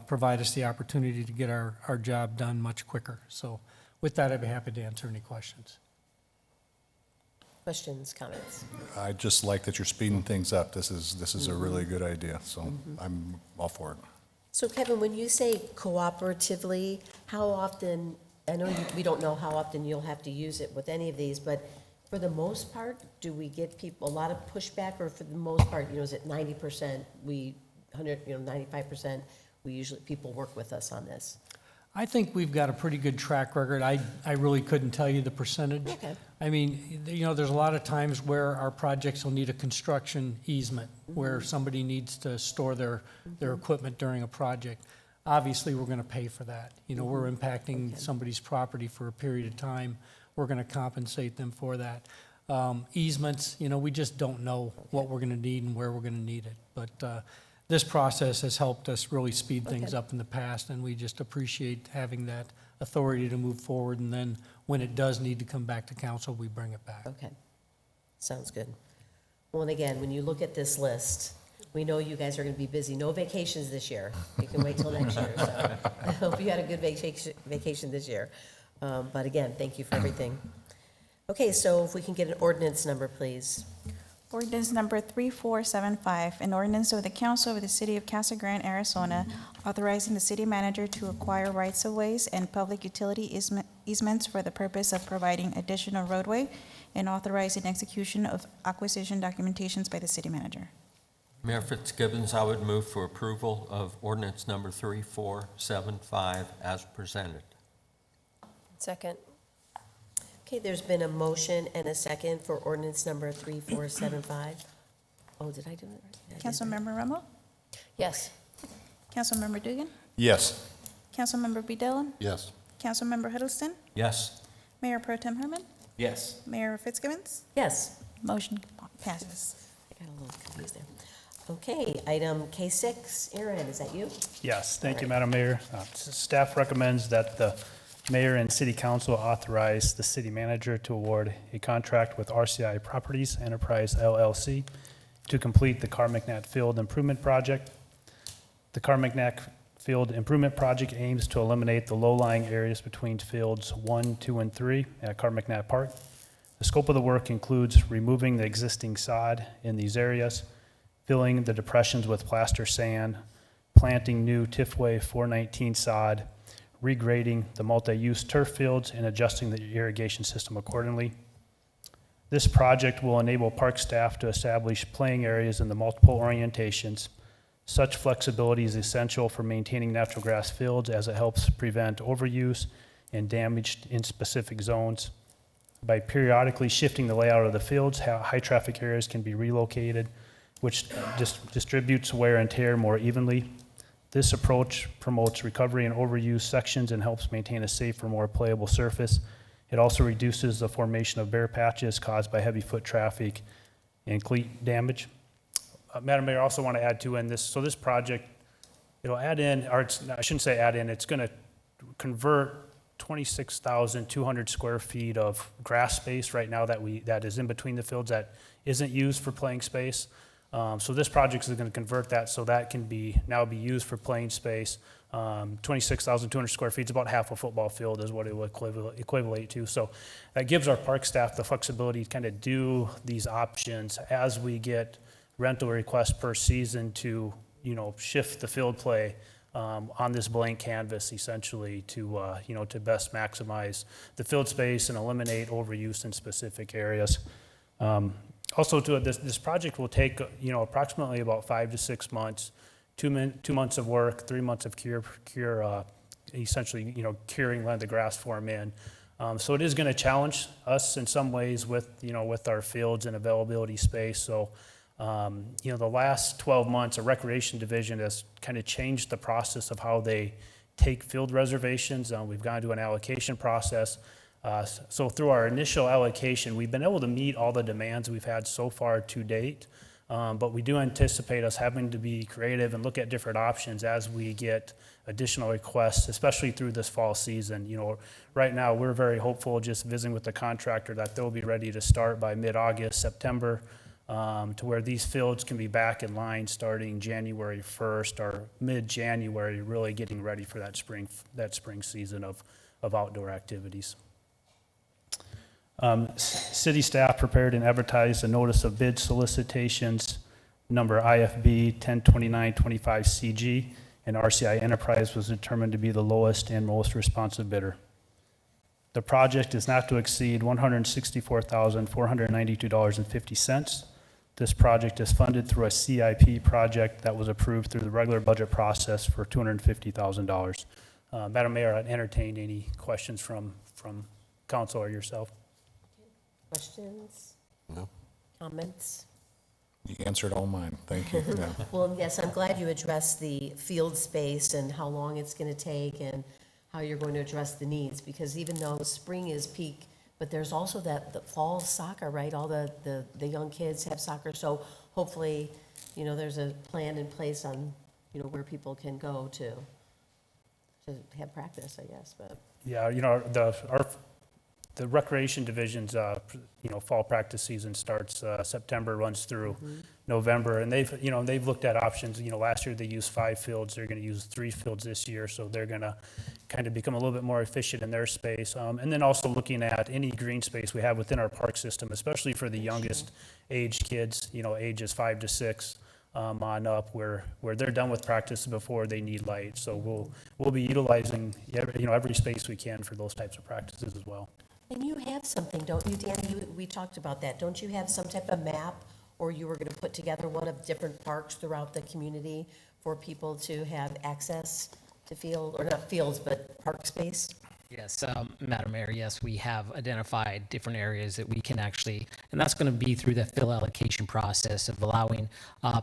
provide us the opportunity to get our job done much quicker. So with that, I'd be happy to answer any questions. Questions, comments? I just like that you're speeding things up. This is a really good idea, so I'm all for it. So Kevin, when you say cooperatively, how often, I know we don't know how often you'll have to use it with any of these, but for the most part, do we get people, a lot of pushback, or for the most part, is it 90%, 95%, people work with us on this? I think we've got a pretty good track record. I really couldn't tell you the percentage. Okay. I mean, there's a lot of times where our projects will need a construction easement, where somebody needs to store their equipment during a project. Obviously, we're going to pay for that. We're impacting somebody's property for a period of time. We're going to compensate them for that. Easements, we just don't know what we're going to need and where we're going to need it. But this process has helped us really speed things up in the past, and we just appreciate having that authority to move forward. And then when it does need to come back to council, we bring it back. Okay, sounds good. Well, and again, when you look at this list, we know you guys are going to be busy. No vacations this year. You can wait till next year. So I hope you had a good vacation this year. But again, thank you for everything. Okay, so if we can get an ordinance number, please. Ordinance number 3475, an ordinance of the Council of the City of Casa Grande, Arizona, authorizing the city manager to acquire rights-of-ways and public utility easements for the purpose of providing additional roadway and authorizing execution of acquisition documentations by the city manager. Mayor Fitzgibbons, I would move for approval of ordinance number 3475 as presented. Second. Okay, there's been a motion and a second for ordinance number 3475. Oh, did I do it right? Councilmember Remmel? Yes. Councilmember Dugan? Yes. Councilmember B. Dillon? Yes. Councilmember Huddleston? Yes. Mayor Pro Tem Herman? Yes. Mayor Fitzgibbons? Yes. Motion passes. I got a little confused there. Okay, item K6. Aaron, is that you? Yes, thank you, Madam Mayor. Staff recommends that the mayor and city council authorize the city manager to award a contract with RCI Properties Enterprise LLC to complete the Carmacknac Field Improvement Project. The Carmacknac Field Improvement Project aims to eliminate the low-lying areas between fields 1, 2, and 3 at Carmacknac Park. The scope of the work includes removing the existing sod in these areas, filling the depressions with plaster sand, planting new Tifway 419 sod, regrading the multi-use turf fields, and adjusting the irrigation system accordingly. This project will enable park staff to establish playing areas in the multiple orientations. Such flexibility is essential for maintaining natural grass fields as it helps prevent overuse and damage in specific zones. By periodically shifting the layout of the fields, high traffic areas can be relocated, which distributes wear and tear more evenly. This approach promotes recovery in overused sections and helps maintain a safer, more playable surface. It also reduces the formation of bare patches caused by heavy foot traffic and cleat damage. Madam Mayor, I also want to add too in this, so this project, it'll add in, or I shouldn't say add in, it's going to convert 26,200 square feet of grass space right now that is in between the fields that isn't used for playing space. So this project is going to convert that so that can now be used for playing space. 26,200 square feet is about half a football field is what it would equivalent to. So that gives our park staff the flexibility to kind of do these options as we get rental requests per season to, shift the field play on this blank canvas essentially to, to best maximize the field space and eliminate overuse in specific areas. Also, this project will take, approximately about 5 to 6 months, 2 months of work, 3 months of essentially, curing, letting the grass form in. So it is going to challenge us in some ways with, with our fields and availability space. So, the last 12 months, a recreation division has kind of changed the process of how they take field reservations. We've gone to an allocation process. So through our initial allocation, we've been able to meet all the demands we've had so far to date, but we do anticipate us having to be creative and look at different options as we get additional requests, especially through this fall season. Right now we're very hopeful, just visiting with the contractor, that they'll be ready to start by mid-August, September, to where these fields can be back in line starting January 1st or mid-January, really getting ready for that spring season of outdoor activities. City staff prepared and advertised a notice of bid solicitations, number IFB 102925CG, and RCI Enterprise was determined to be the lowest and most responsive bidder. The project is not to exceed $164,492.50. This project is funded through a CIP project that was approved through the regular budget process for $250,000. Madam Mayor, I'd entertain any questions from council or yourself. Questions? No. Comments? You answered all mine. Thank you. No. Well, yes, I'm glad you addressed the field space and how long it's going to take and how you're going to address the needs, because even though spring is peak, but there's also the fall soccer, right? All the young kids have soccer, so hopefully, there's a plan in place on, where people can go to have practice, I guess, but. Yeah, the recreation division's, fall practice season starts September, runs through November, and they've looked at options. Last year they used 5 fields. They're going to use 3 fields this year, so they're going to kind of become a little bit more efficient in their space. And then also looking at any green space we have within our park system, especially for the youngest age kids, ages 5 to 6 on up, where they're done with practice before they need light. So we'll be utilizing every space we can for those types of practices as well. And you have something, don't you, Danny? We talked about that. Don't you have some type of map or you were going to put together one of different parks throughout the community for people to have access to field, or not fields, but park space? Yes, Madam Mayor, yes, we have identified different areas that we can actually, and that's going to be through the fill allocation process of allowing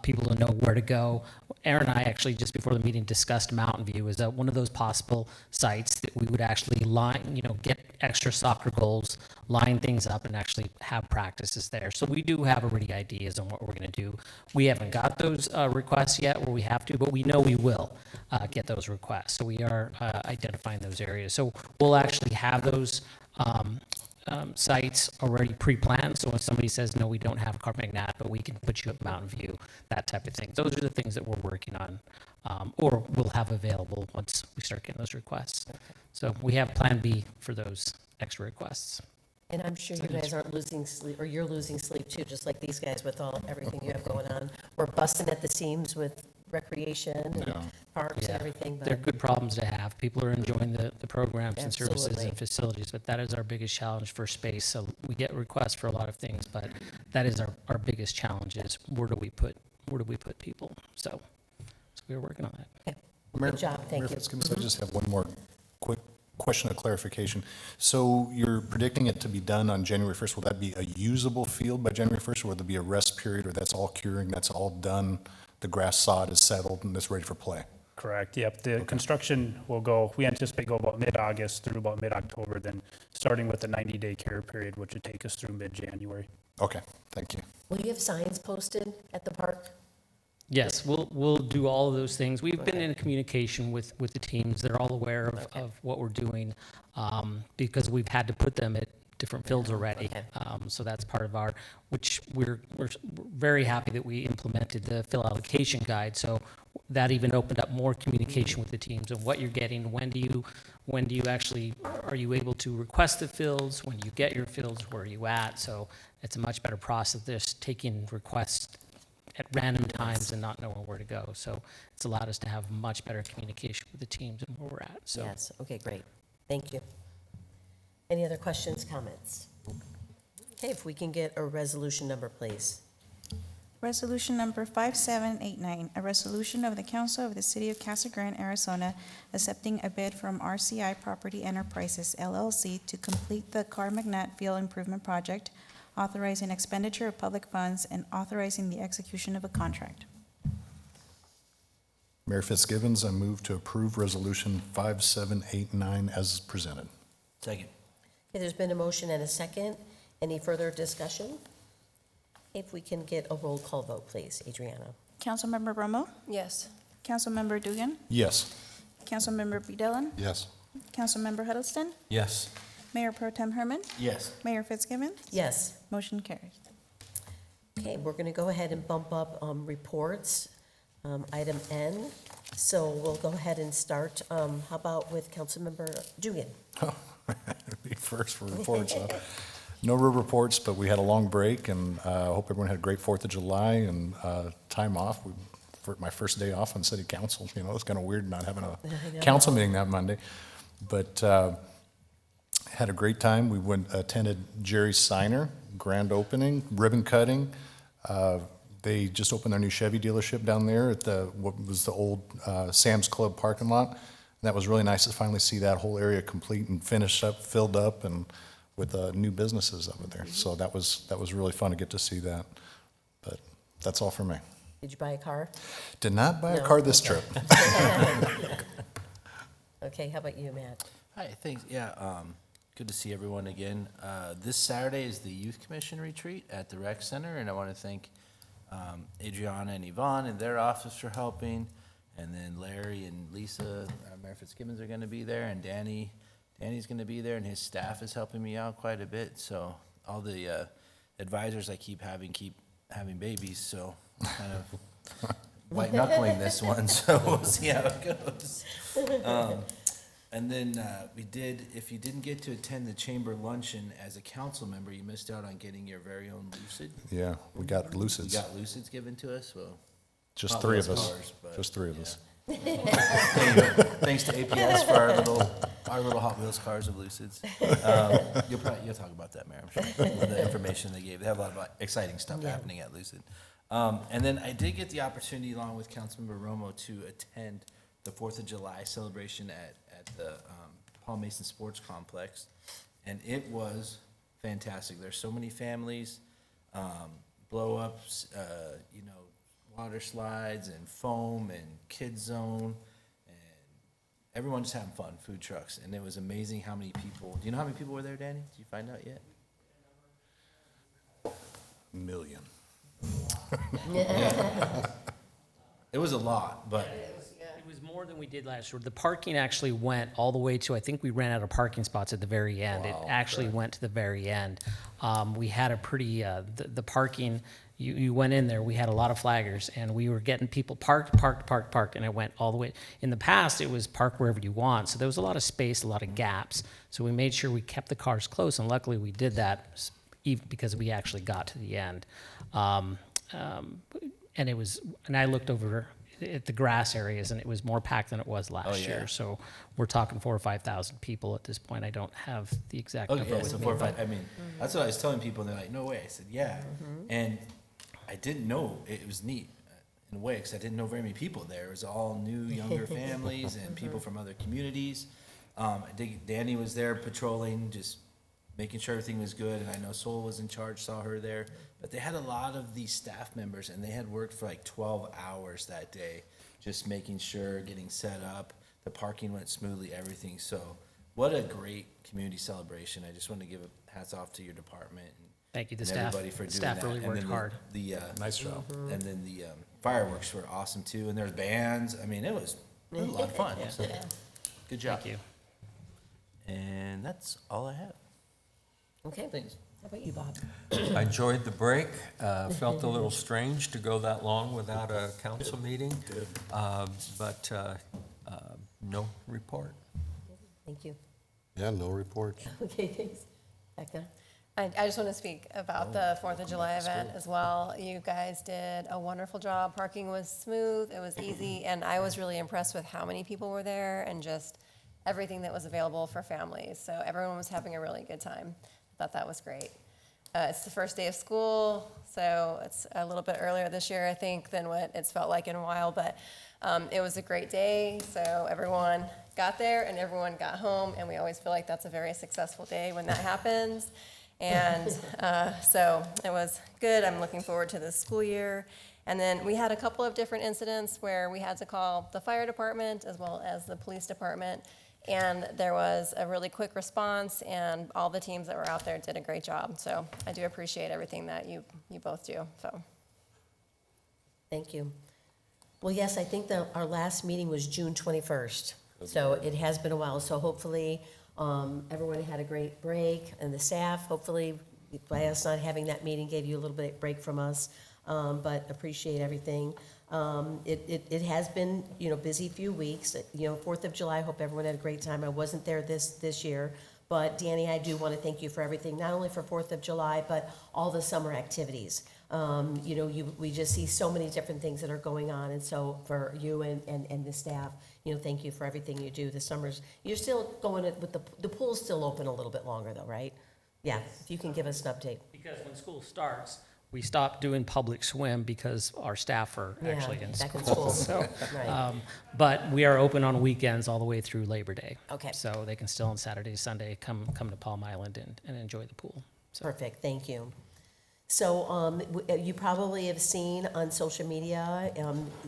people to know where to go. Aaron and I actually, just before the meeting, discussed Mountain View as one of those possible sites that we would actually line, get extra soccer goals, line things up, and actually have practices there. So we do have already ideas on what we're going to do. We haven't got those requests yet where we have to, but we know we will get those requests. So we are identifying those areas. So we'll actually have those sites already pre-planned. So when somebody says, no, we don't have Carmagnat, but we can put you at Mountain View, that type of thing. Those are the things that we're working on, or we'll have available once we start getting those requests. So we have Plan B for those extra requests. And I'm sure you guys aren't losing sleep, or you're losing sleep too, just like these guys with everything you have going on. We're busting at the seams with recreation and parks and everything. But They're good problems to have. People are enjoying the programs and services Absolutely. and facilities, but that is our biggest challenge for space. So we get requests for a lot of things, but that is our biggest challenge is where do we put people? So we're working on that. Good job, thank Mayor you. Fitzgibbons, I just have one more quick question of clarification. So you're predicting it to be done on January 1st. Will that be a usable field by January 1st, or will there be a rest period, or that's all curing, that's all done, the grass sod is settled, and it's ready for play? Correct, yep. The construction will go, we anticipate go about mid-August through about mid-October, then starting with the 90-day care period, which would take us through mid-January. Okay, thank you. Will you have signs posted at the park? Yes, we'll do all of those things. We've been in communication with the teams. They're all aware of what we're doing because we've had to put them at different fields already. So that's part of which we're very happy that we implemented the fill allocation guide. So that even opened up more communication with the teams of what you're getting, when do you actually, are you able to request the fields? When you get your fields, where are you at? So it's a much better process than just taking requests at random times and not knowing where to go. So it's allowed us to have much better communication with the teams and where we're at. So Yes, okay, great. Thank you. Any other questions, comments? Okay, if we can get a resolution number, please. Resolution number 5789, a resolution of the Council of the City of Casa Grande, Arizona, accepting a bid from RCI Property Enterprises LLC to complete the Carmagnat Field Improvement Project, authorizing expenditure of public funds and authorizing the execution of a contract. Mayor Fitzgibbons, I move to approve Resolution 5789 as presented. Second. Okay, there's been a motion and a second. Any further discussion? If we can get a roll call vote, please. Adriana? Councilmember Romo? Yes. Councilmember Dugan? Yes. Councilmember Bedelin? Yes. Councilmember Huddleston? Yes. Mayor Pro Tem Herman? Yes. Mayor Fitzgibbons? Yes. Motion carries. Okay, we're going to go ahead and bump up reports, item N. So we'll go ahead and start. How about with Councilmember Dugan? Me first for reports. No real reports, but we had a long break, and I hope everyone had a great 4th of July and time off. For my first day off on city council, it's kind of weird not having a council meeting that Monday. But had a great time. We attended Jerry's Signer, grand opening, ribbon cutting. They just opened their new Chevy dealership down there at what was the old Sam's Club parking lot. And that was really nice to finally see that whole area complete and finished up, filled up, and with new businesses over there. So that was really fun to get to see that. But that's all for me. Did you buy a car? Did not buy a No? car this Okay. trip. Okay, how about you, Matt? Hi, thanks. Yeah, good to see everyone again. This Saturday is the Youth Commission retreat at the Rec Center, and I want to thank Adriana and Yvonne and their office for helping. And then Larry and Lisa, Mayor Fitzgibbons are going to be there, and Danny's going to be there, and his staff is helping me out quite a bit. So all the advisors I keep having babies, so kind of white knuckling this one. So we'll see how it goes. And then if you didn't get to attend the chamber luncheon as a council member, you missed out on getting your very own Lucid. Yeah, we got Lucids. We got Lucids given to us, well. Just not 3 of those us. cars, but, Just 3 of us. Anyway, thanks to APS for our little our little Hot Wheels cars of Lucid's. You'll talk about that, Mayor, I'm sure, with the information they gave. They have a lot of exciting stuff happening at Lucid. And then I did get the opportunity, along with Councilmember Romo, to attend the 4th of July celebration at the Paul Mason Sports Complex, and it was fantastic. There's so many families, blow-ups, water slides and foam and kid zone, and everyone just having fun, food trucks, and it was amazing how many people. Do you know how many people were there, Danny? Did you find out yet? Million. It was a lot, but It was more than we did last year. The parking actually went all the way to, I think we ran out of parking spots at the very end. It actually went to the very end. We had a pretty, the parking, you went in there, we had a lot of flaggers, and we were getting people parked, and it went all the way. In the past, it was park wherever you want, so there was a lot of space, a lot of gaps. So we made sure we kept the cars close, and luckily we did that even because we actually got to the end. And it was, and I looked over at the grass areas, and it was more packed than it was last year. So we're talking 4,000 or 5,000 people at this point. I don't have the exact number. okay, with so me, 4 or 5. but- I mean, that's what I was telling people, and they're like, "No way." I said, "Yeah," and I didn't know it was neat in a way because I didn't know very many people there. It was all new, younger families and people from other communities. I think Danny was there patrolling, just making sure everything was good, and I know Sol was in charge, saw her there. But they had a lot of these staff members, and they had worked for like 12 hours that day, just making sure, getting set up, the parking went smoothly, everything. So what a great community celebration. I just want to give a hats off to your department. And Thank you, the and staff. everybody for doing Staff that. really And worked then hard. nice job. And then the fireworks were awesome too, and there's bands. I mean, it was a lot of fun. So, good job. Thank you. And that's all I have. Okay. Thanks. How about you, Bob? I enjoyed the break. Felt a little strange to go that long without a council meeting, but no report. Thank you. Yeah, no reports. Okay, thanks. Becca? I just want to speak about the 4th of July event as well. You guys did a wonderful job. Parking was smooth, it was easy, and I was really impressed with how many people were there and just everything that was available for families. So everyone was having a really good time. I thought that was great. It's the first day of school, so it's a little bit earlier this year, I think, than what it's felt like in a while, but it was a great day, so everyone got there and everyone got home, and we always feel like that's a very successful day when that happens. And so it was good. I'm looking forward to this school year. And then we had a couple of different incidents where we had to call the fire department as well as the police department. And there was a really quick response, and all the teams that were out there did a great job. So I do appreciate everything that you both do. So Thank you. Well, yes, I think our last meeting was June 21st. So it has been a while. So hopefully everyone had a great break, and the staff, hopefully, by us not having that meeting, gave you a little bit of break from us, but appreciate everything. It has been, busy few weeks. 4th of July, hope everyone had a great time. I wasn't there this year, but Danny, I do want to thank you for everything, not only for 4th of July, but all the summer activities. We just see so many different things that are going on, and so for you and the staff, thank you for everything you do. The summers, you're still going with the pool's still open a little bit longer though, right? Yeah, if you can give us an update. Because when school starts, we stopped doing public swim because our staff are actually in back school. in school. So, Right. but we are open on weekends all the way through Labor Day. Okay. So they can still on Saturday, Sunday, come to Palm Island and enjoy the pool. So. Perfect, thank you. So you probably have seen on social media,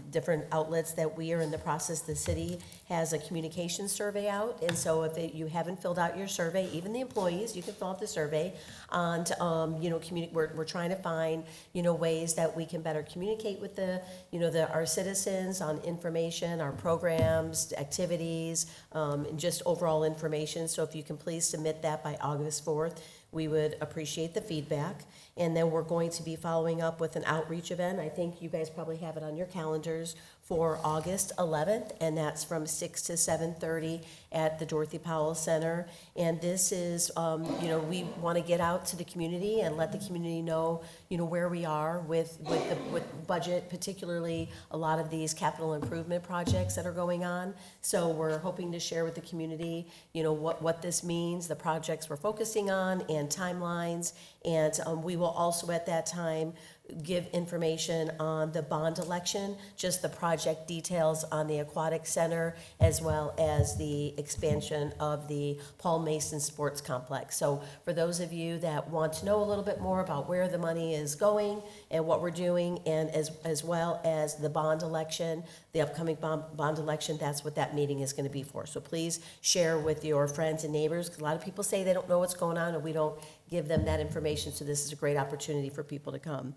different outlets that we are in the process, the city has a communication survey out. And so if you haven't filled out your survey, even the employees, you can fill out the survey. And, we're trying to find, ways that we can better communicate with our citizens on information, our programs, activities, and just overall information. So if you can please submit that by August 4th. we would appreciate the feedback. And then we're going to be following up with an outreach event. I think you guys probably have it on your calendars for August 11th, and that's from 6 to 7:30 at the Dorothy Powell Center. And this is, we want to get out to the community and let the community know, where we are with budget, particularly a lot of these capital improvement projects that are going on. So we're hoping to share with the community, what this means, the projects we're focusing on, and timelines. And we will also at that time give information on the bond election, just the project details on the aquatic center, as well as the expansion of the Paul Mason Sports Complex. So for those of you that want to know a little bit more about where the money is going and what we're doing, and as well as the bond election, the upcoming bond election, that's what that meeting is going to be for. So please share with your friends and neighbors, because a lot of people say they don't know what's going on and we don't give them that information, so this is a great opportunity for people to come.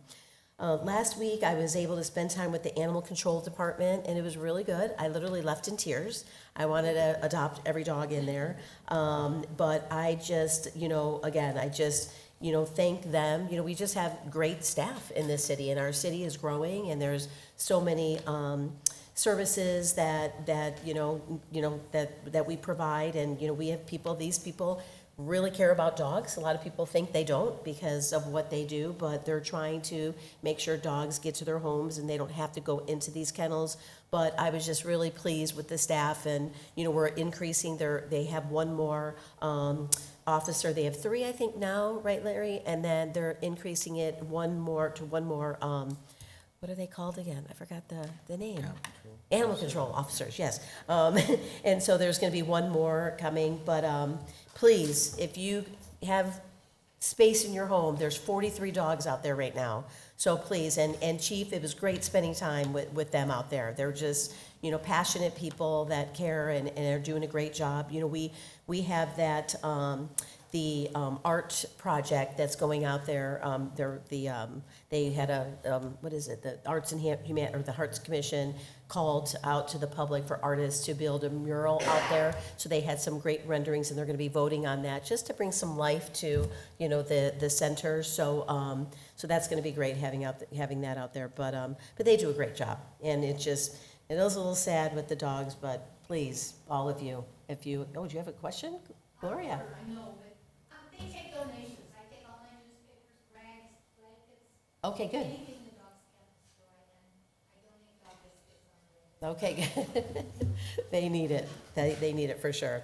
Last week, I was able to spend time with the Animal Control Department, and it was really good. I literally left in tears. I wanted to adopt every dog in there. But I just, thank them. We just have great staff in this city, and our city is growing, and there's so many services that we provide, and, we have people, these people really care about dogs. A lot of people think they don't because of what they do, but they're trying to make sure dogs get to their homes and they don't have to go into these kennels. But I was just really pleased with the staff, and, we're increasing they have one more officer. They have 3, I think now, right, Larry? And then they're increasing it one more, what are they called again? I forgot the name. Animal control officers, yes. And so there's going to be one more coming, but please, if you have space in your home, there's 43 dogs out there right now. So please, and Chief, it was great spending time with them out there. They're just, passionate people that care and are doing a great job. We have that, the art project that's going out there. They had the Arts and or the Arts Commission called out to the public for artists to build a mural out there. So they had some great renderings, and they're going to be voting on that just to bring some life to the center. So so that's going to be great having that out there. But they do a great job, and it is a little sad with the dogs. But please, all of you, do you have a question, Gloria? I know, but they take donations. I take all my newspapers, rags, blankets. Okay, good. Anything the dogs can destroy, and I donate dog biscuits on the way. Okay, they need it. They need it for sure.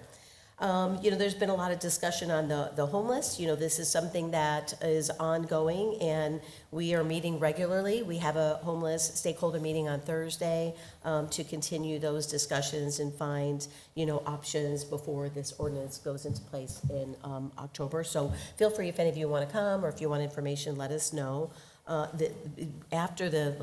There's been a lot of discussion on the homeless. This is something that is ongoing, and we are meeting regularly. We have a homeless stakeholder meeting on Thursday to continue those discussions and find, options before this ordinance goes into place in October. So feel free, if any of you want to come or if you want information, let us know. I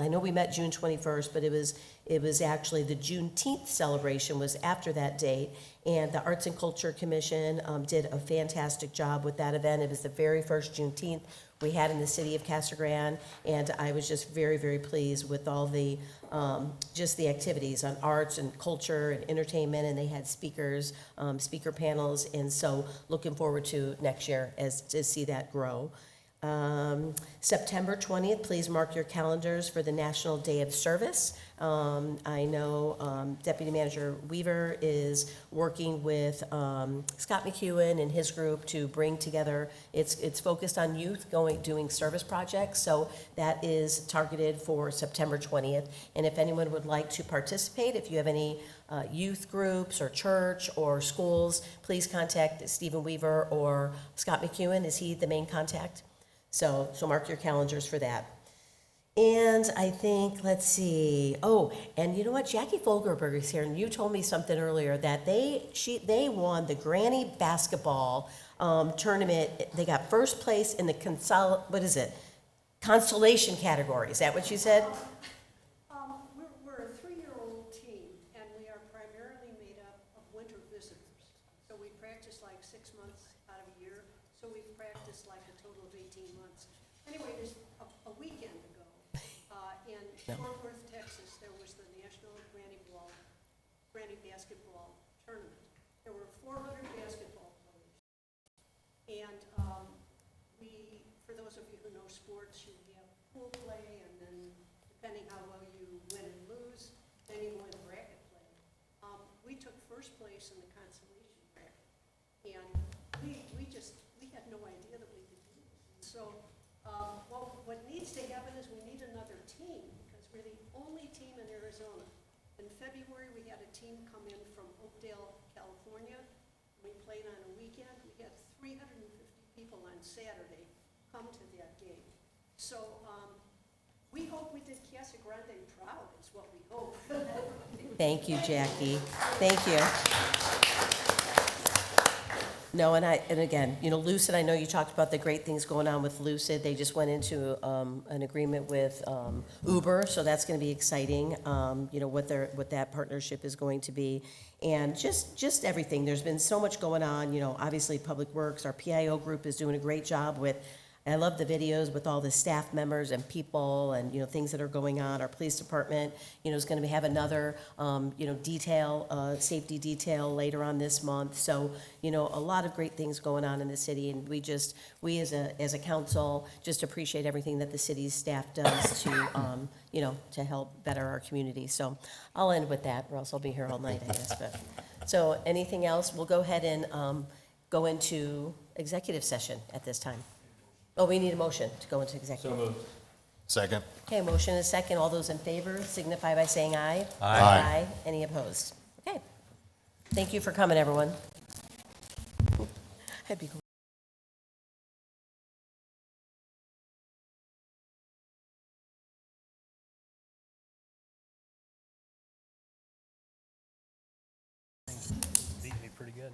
know we met June 21st, but it was actually the Juneteenth celebration was after that date, and the Arts and Culture Commission did a fantastic job with that event. It was the very first Juneteenth we had in the city of Casa Grande, and I was just very, very pleased with all the just the activities on arts and culture and entertainment, and they had speakers, speaker panels, and so looking forward to next year to see that grow. September 20th, please mark your calendars for the National Day of Service. I know Deputy Manager Weaver is working with Scott McEwen and his group to bring together, it's focused on youth doing service projects, so that is targeted for September 20th. And if anyone would like to participate, if you have any youth groups or church or schools, please contact Stephen Weaver or Scott McEwen. Is he the main contact? So mark your calendars for that. And I think, let's see. Oh, and you know what? Jackie Folgerberg is here, and you told me something earlier that they won the Granny basketball tournament. They got first place in the consolation category. Is that what you said? We're a 3-year-old team, and we are primarily made up of winter visitors. So we practice like 6 months out of a year. So we've practiced like a total of 18 months. Anyway, there's a weekend ago in Fort Worth, Texas, there was the National Granny Basketball Tournament. There were 400 basketball players. And sports, you have pool play, and then depending how well you win and lose, then you go into bracket play. We took first place in the consolation bracket, and we had no idea that we could do it. And so, what needs to happen is we need another team, because we're the only team in Arizona. In February, we had a team come in from Oakdale, California. We played on a weekend. We had 350 people on Saturday come to that game. So we hope we did Casa Grande proud, is what we hope. Thank you, Jackie. Thank you. No, and again, Lucid, I know you talked about the great things going on with Lucid. They just went into an agreement with Uber, so that's going to be exciting, what that partnership is going to be. And just everything. There's been so much going on, obviously Public Works, our PIO group is doing a great job with, I love the videos with all the staff members and people and, things that are going on. Our police department, is going to have another, safety detail later on this month. So, a lot of great things going on in the city. And we as a council just appreciate everything that the city's staff does to, to help better our community. So I'll end with that, or else I'll be here all night, I guess. But, so anything else? We'll go ahead and go into executive session at this time. Oh, we need a motion to go into executive. So moved. Second. Okay, motion is second. All those in favor signify by saying aye. Aye. Any opposed? Okay. Thank you for coming, everyone. I'd be Beat me pretty good.